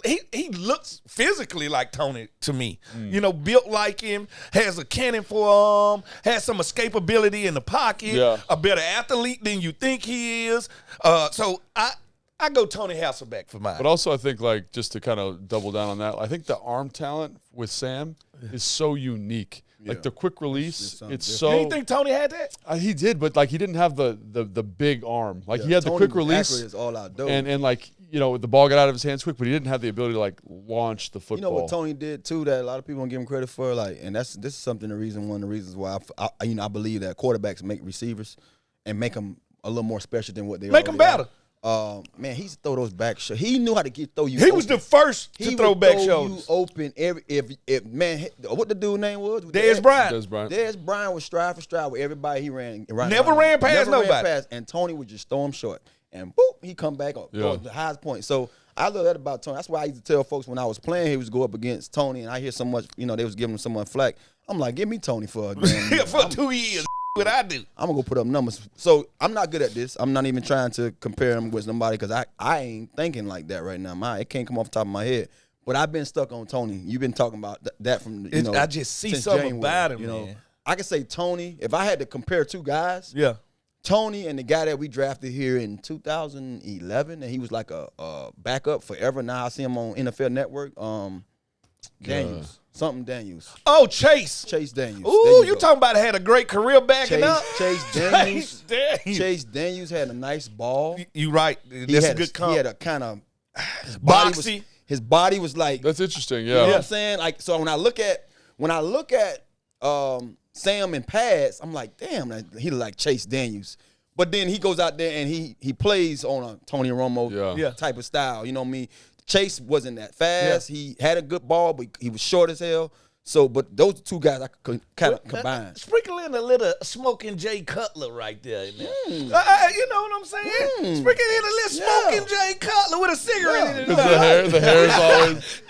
He looks physically like Tony to me. Built like him, has a cannon forearm, has some escapability in the pocket, a better athlete than you think he is. So I go Tony Hasselbeck for mine. But also I think, like, just to kind of double down on that, I think the arm talent with Sam is so unique. Like the quick release, it's so. You didn't think Tony had that? He did, but like he didn't have the big arm. Like he had Tony the quick release, is all out dope. and like the ball got out of his hands quick, but he didn't have the ability to like launch the football. You know what Tony did too that a lot of people don't give him credit for, like, and this is something one of the reasons why I believe that quarterbacks make receivers and make them a little more special than what they make them better. Man, he used to throw those back shoulders. He knew how to throw you. He open. Was the first to throw back shoulders. You open if man, what the dude name was? Dez Bryant. Dez Bryant was stride for stride with everybody. He ran past nobody. And Tony would just throw him short, and boop, he come back up the highest point. So I love that about Tony. That's why I used to tell folks when I was playing, he was go up against Tony, and I hear so much. They was giving him so much flack. I'm like, give me Tony for a damn for 2 years. What I do, I'm gonna go put up numbers. So I'm not good at this. I'm not even trying to compare him with somebody because I ain't thinking like that right now. It can't come off the top of my head. But I've been stuck on Tony. You've been talking about that from I just see something January, about him. Man. I can say Tony. If I had to compare two guys, Tony and the guy that we drafted here in 2011, and he was like a backup forever. Now I see him on NFL Network. Daniels. Something Daniels. Oh, Chase Daniels. Ooh, you talking about had a great career backing up. Chase Daniels. Chase Daniels had a nice ball. You right. That's a good comp. He had a kind of boxy. His body was like. That's interesting. You know what I'm saying? Like, so when I look at Sam and pads, I'm like, damn, he like Chase Daniels. But then he goes out there and he plays on a Tony Romo type of style. You know what I mean? Chase wasn't that fast. He had a good ball, but he was short as hell. So, but those two guys I could kind of combine. Sprinkle in a little smoking Jay Cutler right there. In there. You know what I'm saying? Sprinkle in a little smoking Jay Cutler with a cigarette in it. The hair is always.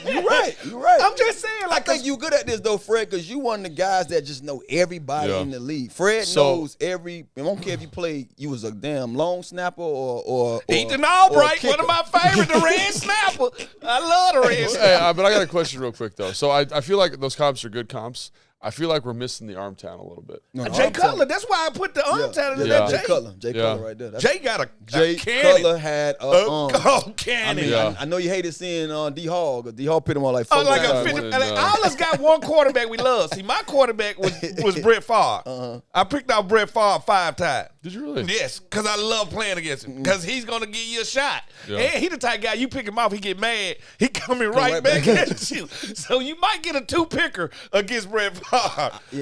You're right. You're right. I'm just saying. I think you're good at this though, Fred, because you one of the guys that just know everybody in the league. Fred knows every. I don't care if you played. You was a damn long snapper or Ethan Albright, one of my favorite, the red snapper. I love the red snapper. Hey, but I got a question real quick though. So I feel like those comps are good comps. I feel like we're missing the arm talent a little bit. Jay Cutler, that's why I put the arm talent in that Jay Cutler. Jay Cutler right there. Jay got a Jay cannon. Cutler had a arm. Cannon. I mean, I know you hated seeing D Hall. D Hall put him on like 4 like times. all us got one quarterback we love. See, my quarterback was Brett Favre. I picked out Brett Favre 5 times. Did you really? Yes, because I love playing against him. Because he's going to give you a shot. And he the type guy, you pick him off, he get mad. He coming right back at you. So you might get a 2-picker against Brett Favre.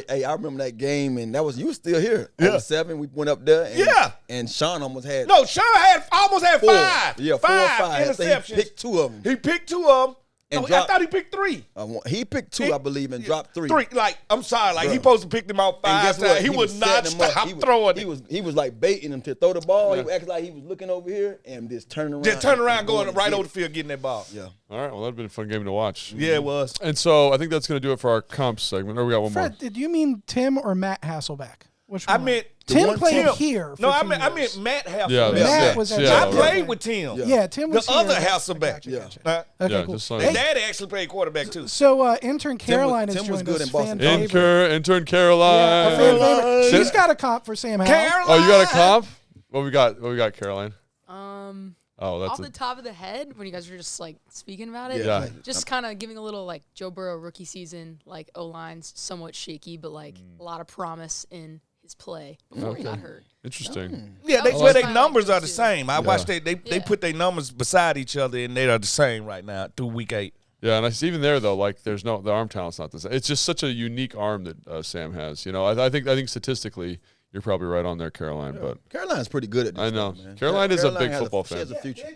Hey, I remember that game, and you were still here. Yeah. 07, we went up there. And, and Sean almost had. No, Sean almost had 5. Yeah, 4 or 5 interceptions. He picked 2 of them. He picked 2 of them. And I thought he picked 3. He picked 2, I believe, and dropped 3. 3. Like, I'm sorry. Like, he supposed to pick them out 5 times. He would not stop throwing it. He was like baiting him to throw the ball. He acted like he was looking over here and just turning around. Just turn around, going right over the field, getting that ball. Yeah. All right. Well, that'd been a fun game to watch. Yeah, it was. And so I think that's going to do it for our comps segment. Or we got one more. Fred, did you mean Tim or Matt Hasselbeck? Which one? I meant Tim played here. No, I meant Matt Hasselbeck. Yeah, Matt was at I played with Tim. Yeah, Tim was the here. other Hasselbeck. Okay, cool. Just like And Dad actually played quarterback too. So intern Caroline Tim is was joined good us. in Boston. Fan favorite. Intern Caroline. Yeah, a fan favorite. She's got a comp for Sam Howell. Caroline. Oh, you got a comp? What we got, Caroline? Oh, that's off the top of the head, when you guys were just like speaking about it, Yeah. just kind of giving a little like Joe Burrow rookie season, like O-line's somewhat shaky, but like a lot of promise in his play before he got hurt. interesting. Yeah, That they was swear my their numbers are the too. same. I watched they Yeah. put their numbers beside each other, and they are the same right now through week 8. Yeah, and I see even there though, like the arm talent's not the same. It's just such a unique arm that Sam has. You know, I think statistically you're probably right on there, Caroline. But Caroline's pretty good at this. I know. stuff, man. Caroline is a big has football She fan. has a future.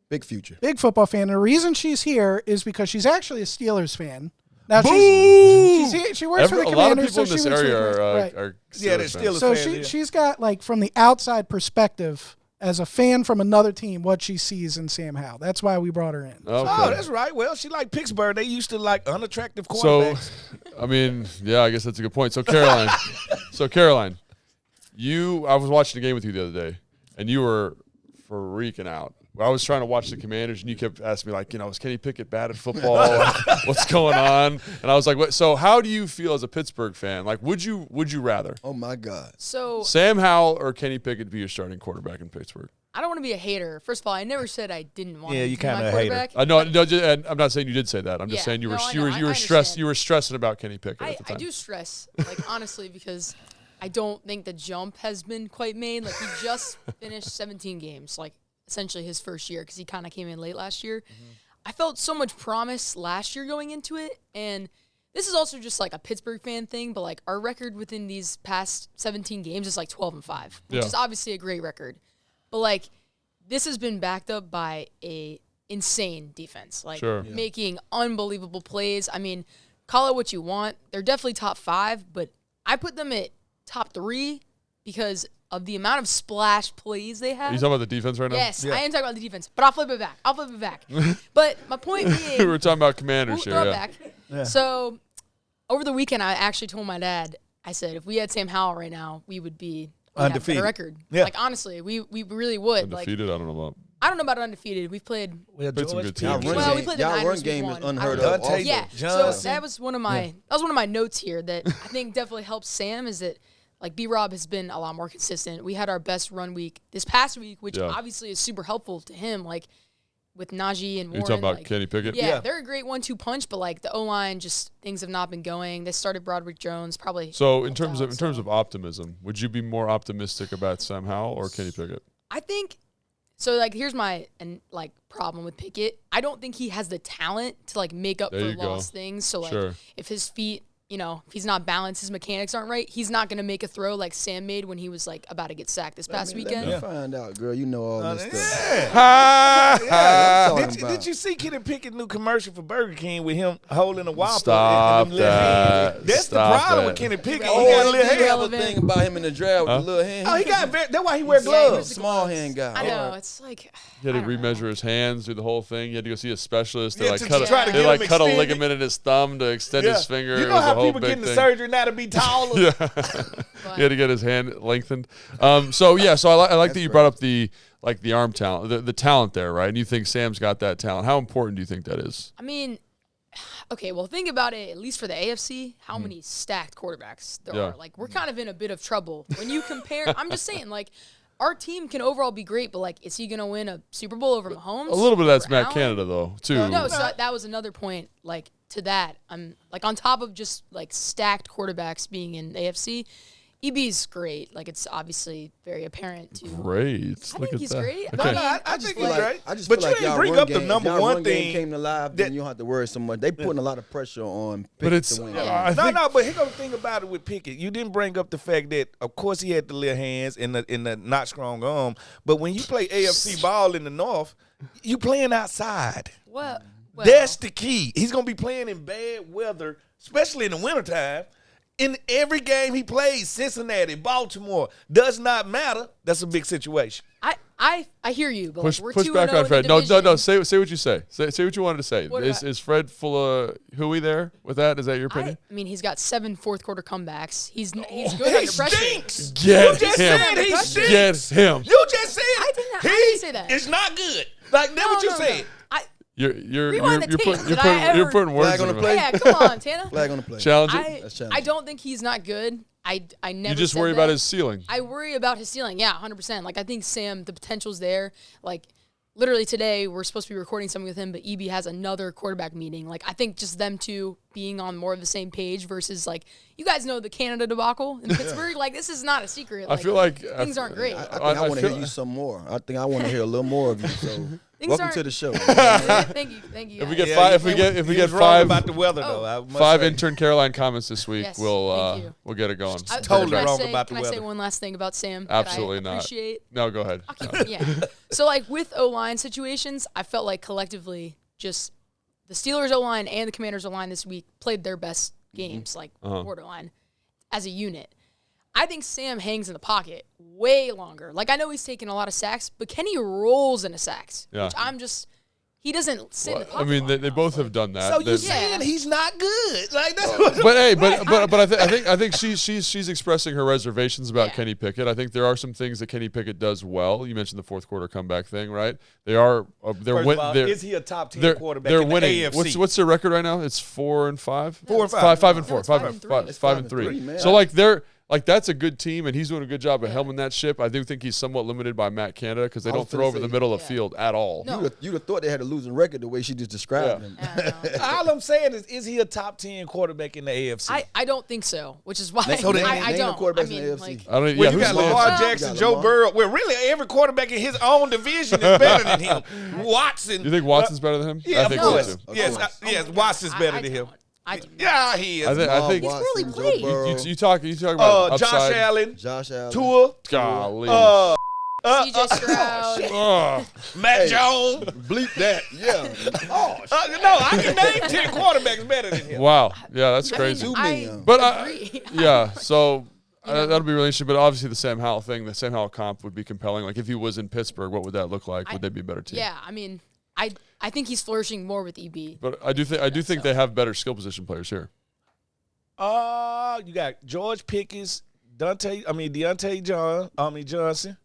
Big future. Big football fan. And the reason she's here is because she's actually a Steelers fan. Now she's here, she works for the A lot of Commanders. people in this so she roots area for the are Commanders. Right. are Yeah, they're Steelers Steelers fans. So fans, she's got like from the outside perspective as a fan from another team what she sees in Sam Howell. That's why we brought her in. Okay. Oh, that's right. Well, she like Pittsburgh. They used to like unattractive So, quarterbacks. I mean, yeah, I guess that's a good point. So, Caroline, I was watching a game with you the other day, and you were freaking out. I was trying to watch the Commanders, and you kept asking me, like, is Kenny Pickett bad at football? What's going on? And I was like, what? So how do you feel as a Pittsburgh fan? Like, would you rather Oh my God. So Sam Howell or Kenny Pickett be your starting quarterback in Pittsburgh? I don't want to be a hater. First of all, I never said I didn't want Yeah, to you be my kinda a hater. quarterback. I know, and I'm not saying you did say that. I'm just Yeah, saying you no, were I you know. were, you I were stressed. understand. You were stressing about Kenny Pickett at the time. I do stress, like honestly, because I don't think the jump has been quite made. Like he just finished 17 games, like essentially his first year, because he kind of came in late last year. I felt so much promise last year going into it, and this is also just like a Pittsburgh fan thing, but like our record within these past 17 games is like 12-5, which is obviously a great record. But like this has been backed up by a insane defense, like making unbelievable plays. I mean, call it what you want. They're definitely top 5, but I put them at top 3 because of the amount of splash plays they have. Are you talking about the defense right now? Yes, I am talking about the defense, but I'll flip it back. But my point being, We were talking about Commanders we'll here. throw Yeah. it back. So over the weekend, I actually told my dad, I said, if we had Sam Howell right now, we would be Undefeated. have a better record. Yeah. Like honestly, we really would. Undefeated? I don't know about. I don't know about undefeated. We've played. Played some good Y'all teams. Well, we played the y'all run Niners, game we is won. unheard I of. Dante- Also. Yeah, Johnson. so that was one of my notes here that I think definitely helps Sam is that like B-Rob has been a lot more consistent. We had our best run week this past week, which obviously is super helpful to him. Like with Najee and Warren. You talking about like, Kenny Pickett? Yeah, they're a great 1-2 punch, but like the O-line, just things have not been going. They started Broderick Jones probably. So in terms of optimism, would you be more optimistic about Sam Howell or Kenny Pickett? I think so. Like, here's my problem with Pickett. I don't think he has the talent to like make up for lost things. So like, if his feet, if he's not balanced, his mechanics aren't right, he's not going to make a throw like Sam made when he was like about to get sacked this past weekend. Let me find out, girl. You know all this stuff. Did you see Kenny Pickett's new commercial for Burger King with him holding a Whopper? Stop and them little that. hands? That's Stop the problem that. with Kenny Pickett. Oh, He got a he little did have hand. a thing about him in the draft with the little hand. Oh, that's why he wears Yeah, he wears gloves. the Small gloves. hand guy. I know. It's like He had to I don't know. remeasure his hands, do the whole thing. You had to go see a specialist. They Yeah, like to cut, try to they get like him cut a extended. ligament in his thumb to extend his finger. You It know was a how whole people big getting the thing. surgery now to be taller? Yeah. But- He had to get his hand lengthened. So I like that you brought up the arm talent, the talent there, right? And you think Sam's got that talent. How important do you think that is? I mean, okay, well, think about it, at least for the AFC, how many stacked quarterbacks there Yeah. are. Like, we're kind of in a bit of trouble. When you compare, I'm just saying, like, our team can overall be great, but, like, is he going to win a Super Bowl over Mahomes? A little bit of that's Over Matt Allen? Canada, though, too. No, so that was another point, like, to that. I'm, like, on top of just, like, stacked quarterbacks being in the AFC, EB's great. Like, it's obviously very apparent to Great. I Look think at he's that. great. Okay. I think he's Like, great. I just But feel you like ain't y'all bring run up the game- number y'all one run game thing came to life, then you don't have to worry so much. They putting a lot of pressure on Pickett But it's to win. I No, think, but here go the thing about it with Pickett. You didn't bring up the fact that, of course, he had the little hands and the not strong arm. But when you play AFC ball in the North, you playing outside. well, That's the key. He's going to be playing in bad weather, especially in the wintertime. In every game he plays, Cincinnati, Baltimore, does not matter. That's a big situation. I hear you, but push like, we're push 2-0 back on in the Fred. No, division. say what you say. Say what you wanted to say. What Is Fred full of hooey there with that? Is that your opinion? I mean, he's got 7 fourth-quarter comebacks. He's good He under pressure. stinks. Get You just him. said he stinks. Get him. You just said I he didn't say that. is not good. Like, that's what you said. You're Rewind the tape. putting Did I you're ever- putting words Flag on in the his play? mouth. Yeah, come on, Tana. Flag on the play. Challenge it. That's challenging. I don't think he's not good. I never. You just said worry that. about his ceiling. I worry about his ceiling. Yeah, 100%. Like, I think Sam, the potential's there. Like, literally today, we're supposed to be recording something with him, but EB has another quarterback meeting. Like, I think just them two being on more of the same page versus, like, you guys know the Canada debacle in Pittsburgh. Like, this is not a secret. I feel like things aren't great. I think I want to feel- hear you some more. I think I want to hear a little more of you. So welcome aren't- to the show. Thank you. If we guys. get five, if we He get was wrong five, about the weather, though. I must five say. intern Caroline comments this week, Yes, we'll thank you. we'll get it going. Totally can wrong I say, about the Can I say weather. one last thing about Sam? Absolutely that I not. appreciate? No, go ahead. Yeah. So, like, with O-line situations, I felt like collectively just the Steelers O-line and the Commanders O-line this week played their best games, like borderline, as a unit. I think Sam hangs in the pocket way longer. Like, I know he's taken a lot of sacks, but Kenny rolls into sacks, Yeah. which I'm just – he doesn't sit in the I pocket mean, long they enough. both have done that. So you They- saying he's not good? Like that's what. But hey, but I think she's expressing her reservations about Yeah. Kenny Pickett. I think there are some things that Kenny Pickett does well. You mentioned the fourth quarter comeback thing, right? They are they're First win, of all, they're, is he a top 10 they're, quarterback they're in the winning. AFC? What's their record right now? It's 4 and 5. 4 and 5. 5 and 4. No, it's 5 5 and and 3. three. 5 and 3. man. So like they're like that's a good team, and he's doing a good job of helming that ship. I do think he's somewhat limited by Matt Canada because they I was don't throw finna over the say, middle of yeah. field at all. No. You'd have thought they had a losing record the way she just described him. All I'm saying is he a top 10 quarterback in the AFC? I don't think so, which is why So name- I name the don't. quarterbacks I in the mean, AFC. like, I don't. Well, Yeah, you who's got Lance? Lamar You Jackson, got Joe Lamar. Burrow. Well, really, every quarterback in his own division is better than him. Watson. You think Watson's better than him? Yeah, I think of course. so too. Yes, Watson's better I than him. don't. I do. Yeah, he is. I think He's really played. you talk about Josh upside. Allen, Josh Allen. Tua, Golly. CJ Stroud. Ugh. Matt Jones. Bleep that. Yeah. Oh, No, I can name 10 quarterbacks better than him. Wow. Yeah, that's I crazy. mean, many, I But agree. yeah, so that'll be really interesting. But obviously, the Sam Howell thing, the Sam Howell comp would be compelling. Like if he was in Pittsburgh, what would that look like? Would they be a better team? Yeah, I mean, I think he's flourishing more with EB. But I do think they have better skill position players here. You got George Pickens, Deontay Johnson.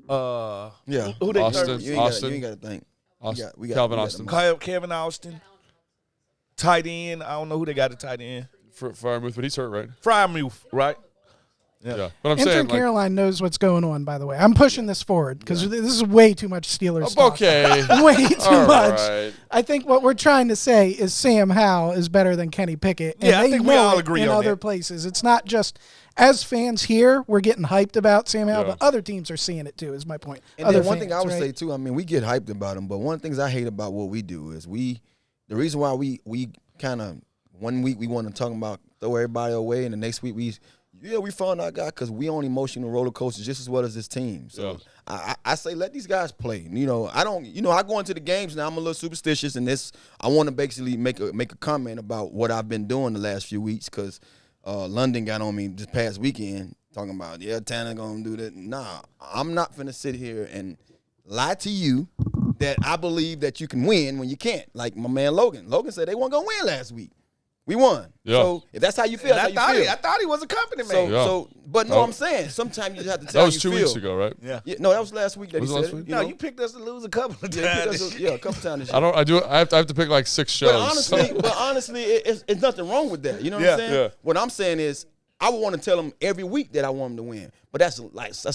yeah. Who they Austin. You ain't got to think. Austin, we got- Calvin we got Austin. them. Kevin Austin. Tight end. I don't know who they got at tight end. Freiermuth, but he's hurt, right? Frymuth, right? Yeah. But I'm Intern saying, like, Caroline knows what's going on, by the way. I'm pushing this forward because this is way too much Steelers talk. okay. Way too All much. right. I think what we're trying to say is Sam Howell is better than Kenny Pickett. And Yeah, I they think we know all it agree in on other that. places. It's not just as fans here, we're getting hyped about Sam Howell, Yeah. but other teams are seeing it too, is my point. And Other then one thing I fans, would right? say too, I mean, we get hyped about him, but one of the things I hate about what we do is the reason why we kind of 1 week we want to talk about throw everybody away, and the next week we found our guy because we on emotional roller coasters just as well as this team. So I say let these guys play. I go into the games now. I'm a little superstitious, and I want to basically make a comment about what I've been doing the last few weeks because London got on me this past weekend talking about Tanner gonna do that. Nah, I'm not finna sit here and lie to you that I believe that you can win when you can't. Like my man Logan. Logan said they weren't gonna win last week. We won. Yeah. So if that's how you feel, I thought he was a company man. I'm saying sometimes you just have to tell that was 2 weeks ago, right? Yeah. No, that was last week that he said it. You picked us to lose a couple of times. A couple times. I have to pick like 6 shows. But honestly, it's nothing wrong with that. You know what I'm saying? Yeah. What I'm saying is I would want to tell them every week that I want them to win. But that's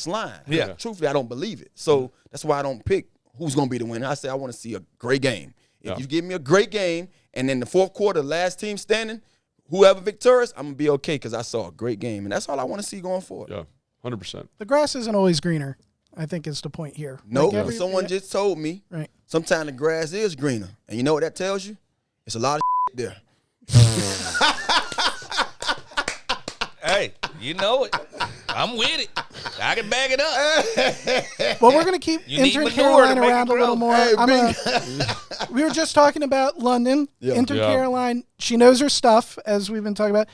lying. Yeah. Truthfully, I don't believe it. So that's why I don't pick who's going to be the winner. I say I want to see a great game. If you give me a great game, and in the fourth quarter, last team standing, whoever victorious, I'm going to be okay because I saw a great game. And that's all I want to see going forward. Yeah, 100%. The grass isn't always greener, I think is the point here. No, someone just told me sometimes the grass is greener. And you know what that tells you? It's a lot of there. Hey, you know it. I'm with it. I can back it up. Well, we're going to keep entering Carolina around a little more. We were just talking about London. Enter Caroline. She knows her stuff, as we've been talking about.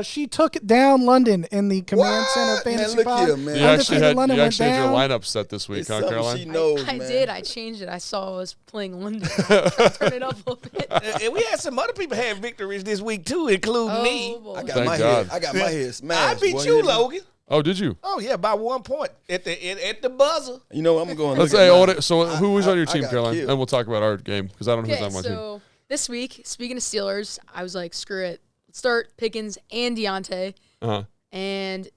She took down London in the Command Center Fantasy Pod. Man. You actually had your lineup set this week, huh, Caroline? She knows, I did. I changed it. I saw I was playing London. Turn it up a little bit. And we had some other people had victories this week, too, including me. Boy. I got my head smashed. I beat you, Logan. Oh, did you? Oh yeah, by 1 point at the buzzer. You know, I'm going. Let's say. So who was on your team, Caroline? And we'll talk about our game because I don't know who's on my team. So this week, speaking of Steelers, I was like, screw it. Let's start Pickens and Deontay. And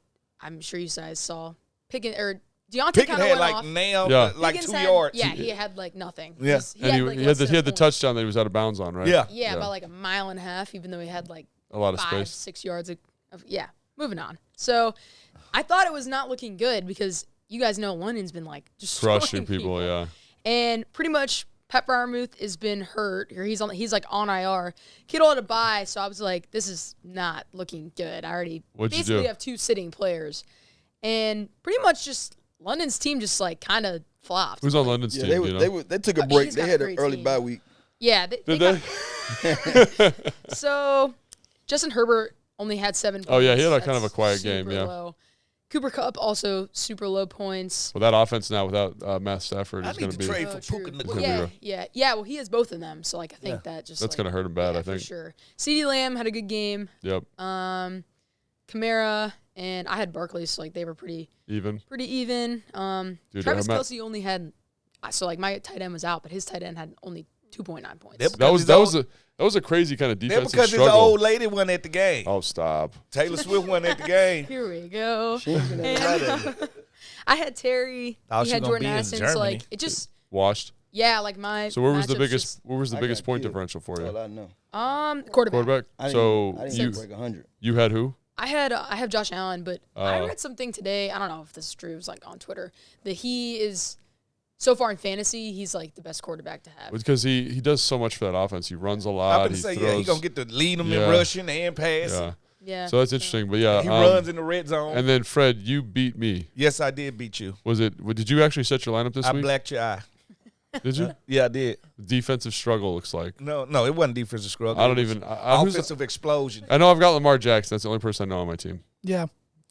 I'm sure you guys saw Deontay Pickens kind of had went off. nailed like Pickens 2 yards. Yeah, he had like nothing. Yeah, he had the touchdown that he was out of bounds on, right? Yeah, about like a mile and a half, even though he had like a lot of 5-6 yards. Moving on. So I thought it was not looking good because you guys know London's been like just crushing people, yeah. And pretty much Pat Freiermuth has been hurt, or he's like on IR. Kittle had a bye, so I was like, this is not looking good. I already basically have 2 sitting players, and pretty much just London's team just like kind of flopped. Who's on London's team? They took a break. They had an early bye week. Yeah, did they? So Justin Herbert only had 7 points. Oh, yeah, he had kind of a quiet game, low. Cooper Kupp also super low points. Well, that offense now without Matt Stafford is going to be. I need to trade for Puka Nacua. Yeah. Well, he has both of them, so like I think that's going to hurt him bad. I think for sure. CeeDee Lamb had a good game. Yep. Kamara and I had Barkley, so like they were pretty even. Travis Kelce only had my tight end was out, but his tight end had only 2.9 points. That was a crazy kind of defensive because struggle. his old lady wasn't at the game. Oh, stop. Taylor Swift wasn't at the game. Here we go. I had Terry. He had Jordan Addison. So like it just washed. Yeah, like my. So where was the biggest point differential for you? Well, I know. Quarterback. I didn't break 100. You had who? I have Josh Allen, but I read something today. I don't know if this is true. It was like on Twitter that he is. So far in fantasy, he's like the best quarterback to have. Because he does so much for that offense. He runs a lot. He's going to get to lead them in rushing and passing. Yeah. So that's interesting. But he runs in the red zone. And then, Fred, you beat me. Yes, I did beat you. Did you actually set your lineup this week? I blacked your eye. Did you? Yeah, I did. Defensive struggle looks like. No, it wasn't defensive struggle. I don't even. Offensive explosion. I know I've got Lamar Jackson. That's the only person I know on my team. Yeah.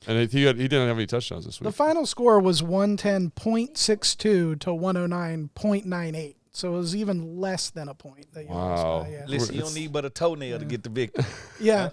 And he didn't have any touchdowns this week. The final score was 110.62 to 109.98. So it was even less than a point. That you wow. Yeah. Listen, you don't need but a toenail to get the victory. Yeah.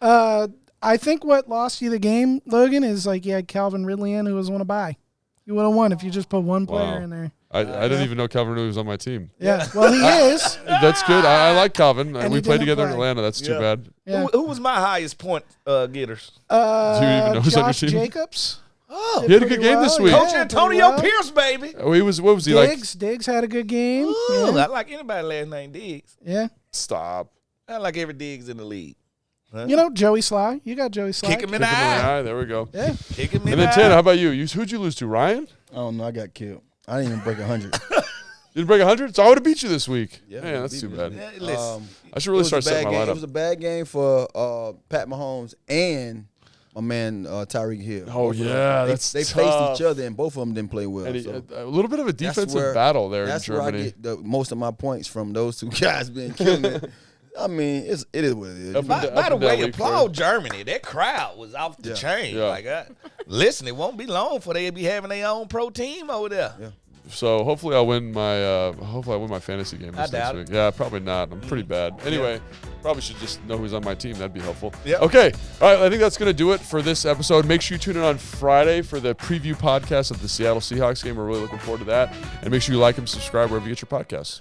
I think what lost you the game, Logan, is like you had Calvin Ridley in who was on a bye. You would have won if you just put one player in there. I didn't even know Calvin Ridley was on my team. Yeah, well, he is. That's good. I like Calvin. And we played together in Atlanta. That's too bad. Yeah. Who was my highest point getters? Do you even know who's on your Josh team? Jacobs. Oh, he had a good game this week. Coach Antonio Pierce, baby. Oh, what was he Diggs, like? Diggs had a good game. Ooh, I like anybody last name Diggs. Yeah. Stop. I like every Diggs in the league. Huh? You know, Joey Sly. You got Joey Sly. Kick him in the eye. There we go. Yeah. Kick him in the eye. And then, Ted, how about you? Who'd you lose to, Ryan? Oh, no, I got killed. I didn't even break 100. You didn't break 100? So I would have beat you this week. Yeah, Man, that's too bad. Yeah, listen. I should really start setting my lineup. It was a bad game for Pat Mahomes and my man Tyreek Hill. Oh, yeah, they that's they faced tough. each other, and both of them didn't play well. And So a little bit of a that's defensive where- battle there in That's where I Germany. get most of my points from. Those two guys being killing it. I mean, it is what it is. Up By and the down way, week for applaud Germany. That crowd was off the chain. Yeah. Like, listen, it won't be long before they be having their own pro team over there. Yeah. So hopefully I'll win my fantasy game I this doubt next week. Yeah, probably not. I'm pretty bad. Anyway, probably should just know who's on my team. That'd be helpful. Yeah. Okay. All right. I think that's gonna do it for this episode. Make sure you tune in on Friday for the preview podcast of the Seattle Seahawks game. We're really looking forward to that. And make sure you like and subscribe wherever you get your podcasts.